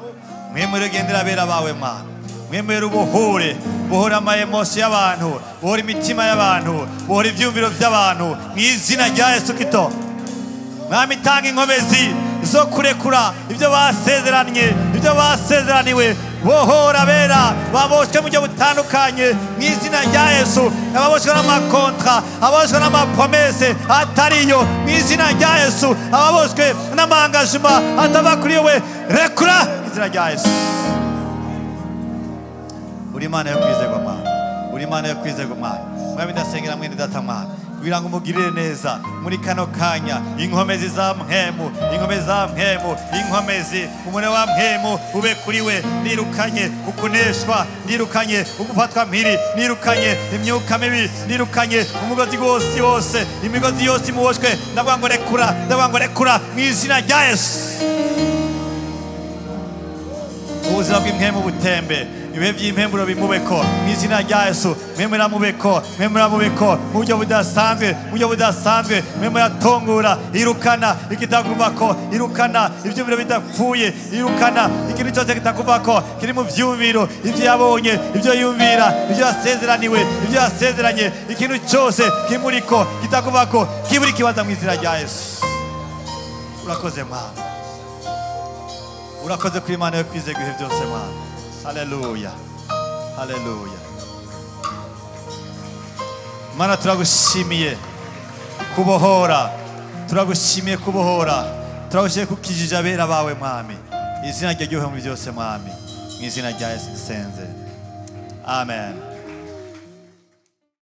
mwemwe rugendera abera bawe Mana, mwemwe rubohore, bohora ama emotion y'abantu, bohora imitima y'abantu, bohora ivyumviro by'abantu mu izina rya Yesu Kristo. Mwami tanga inkomezi zo kurekura ibyo basezeranye, ibyo basezeraniwe, bohora abera baboshwe mu buryo butandukanye mu izina rya Yesu, ababoshwe n'amakontra, ababoshwe n'amapromese atariyo mu izina rya Yesu, ababoshwe n'amangajima atava kuri we, rekura mu izina rya Yesu. Uri Imana yo kwizerwa Mana, uri Imana yo kwizerwa Mana. Mwami ndasengera mwene data Mana kugira ngo umugirire neza muri kano kanya, inkomezi za mpemu, inkomezi za mpemu, inkomezi umune wa mpemu ube kuri we. Nirukanye ukuneshwa, nirukanye ugufatwa mpiri, nirukanye imyuka mibi, nirukanye umugozi wose wose, imigozi yose imuboshwe, ndavuga ngo rekura, ndavuga ngo rekura mu izina rya Yesu. Ubuzima bw'impemu butembe, ibihe by'impemburo bimubeko mu izina rya Yesu. Mwemera mubeko, mwemera mubeko mu buryo budasanzwe, mu buryo budasanzwe. Mwemera tongura, irukana ikitaguvako, irukana ivyumviro bidapfuye, irukana ikintu cyose kitakuvako kiri mu vyumviro, ivyo yabonye, ivyo yumvira, ivyo yasezeraniwe, ivyo yasezeranye, ikintu cyose kimuriko kitakuvako kiburi kibanza mu izina rya Yesu. Urakoze Mana, urakoze kuri Imana yo kwizerwa ibihe byose Mana. Haleluya, haleluya. Mana turagushimiye kubohora, turagushimiye kubohora, turagushimiye kukijije abera bawe Mwami. Izina ryawe ryubahe mu byose Mwami, mu izina rya Yesu dusenze, amen.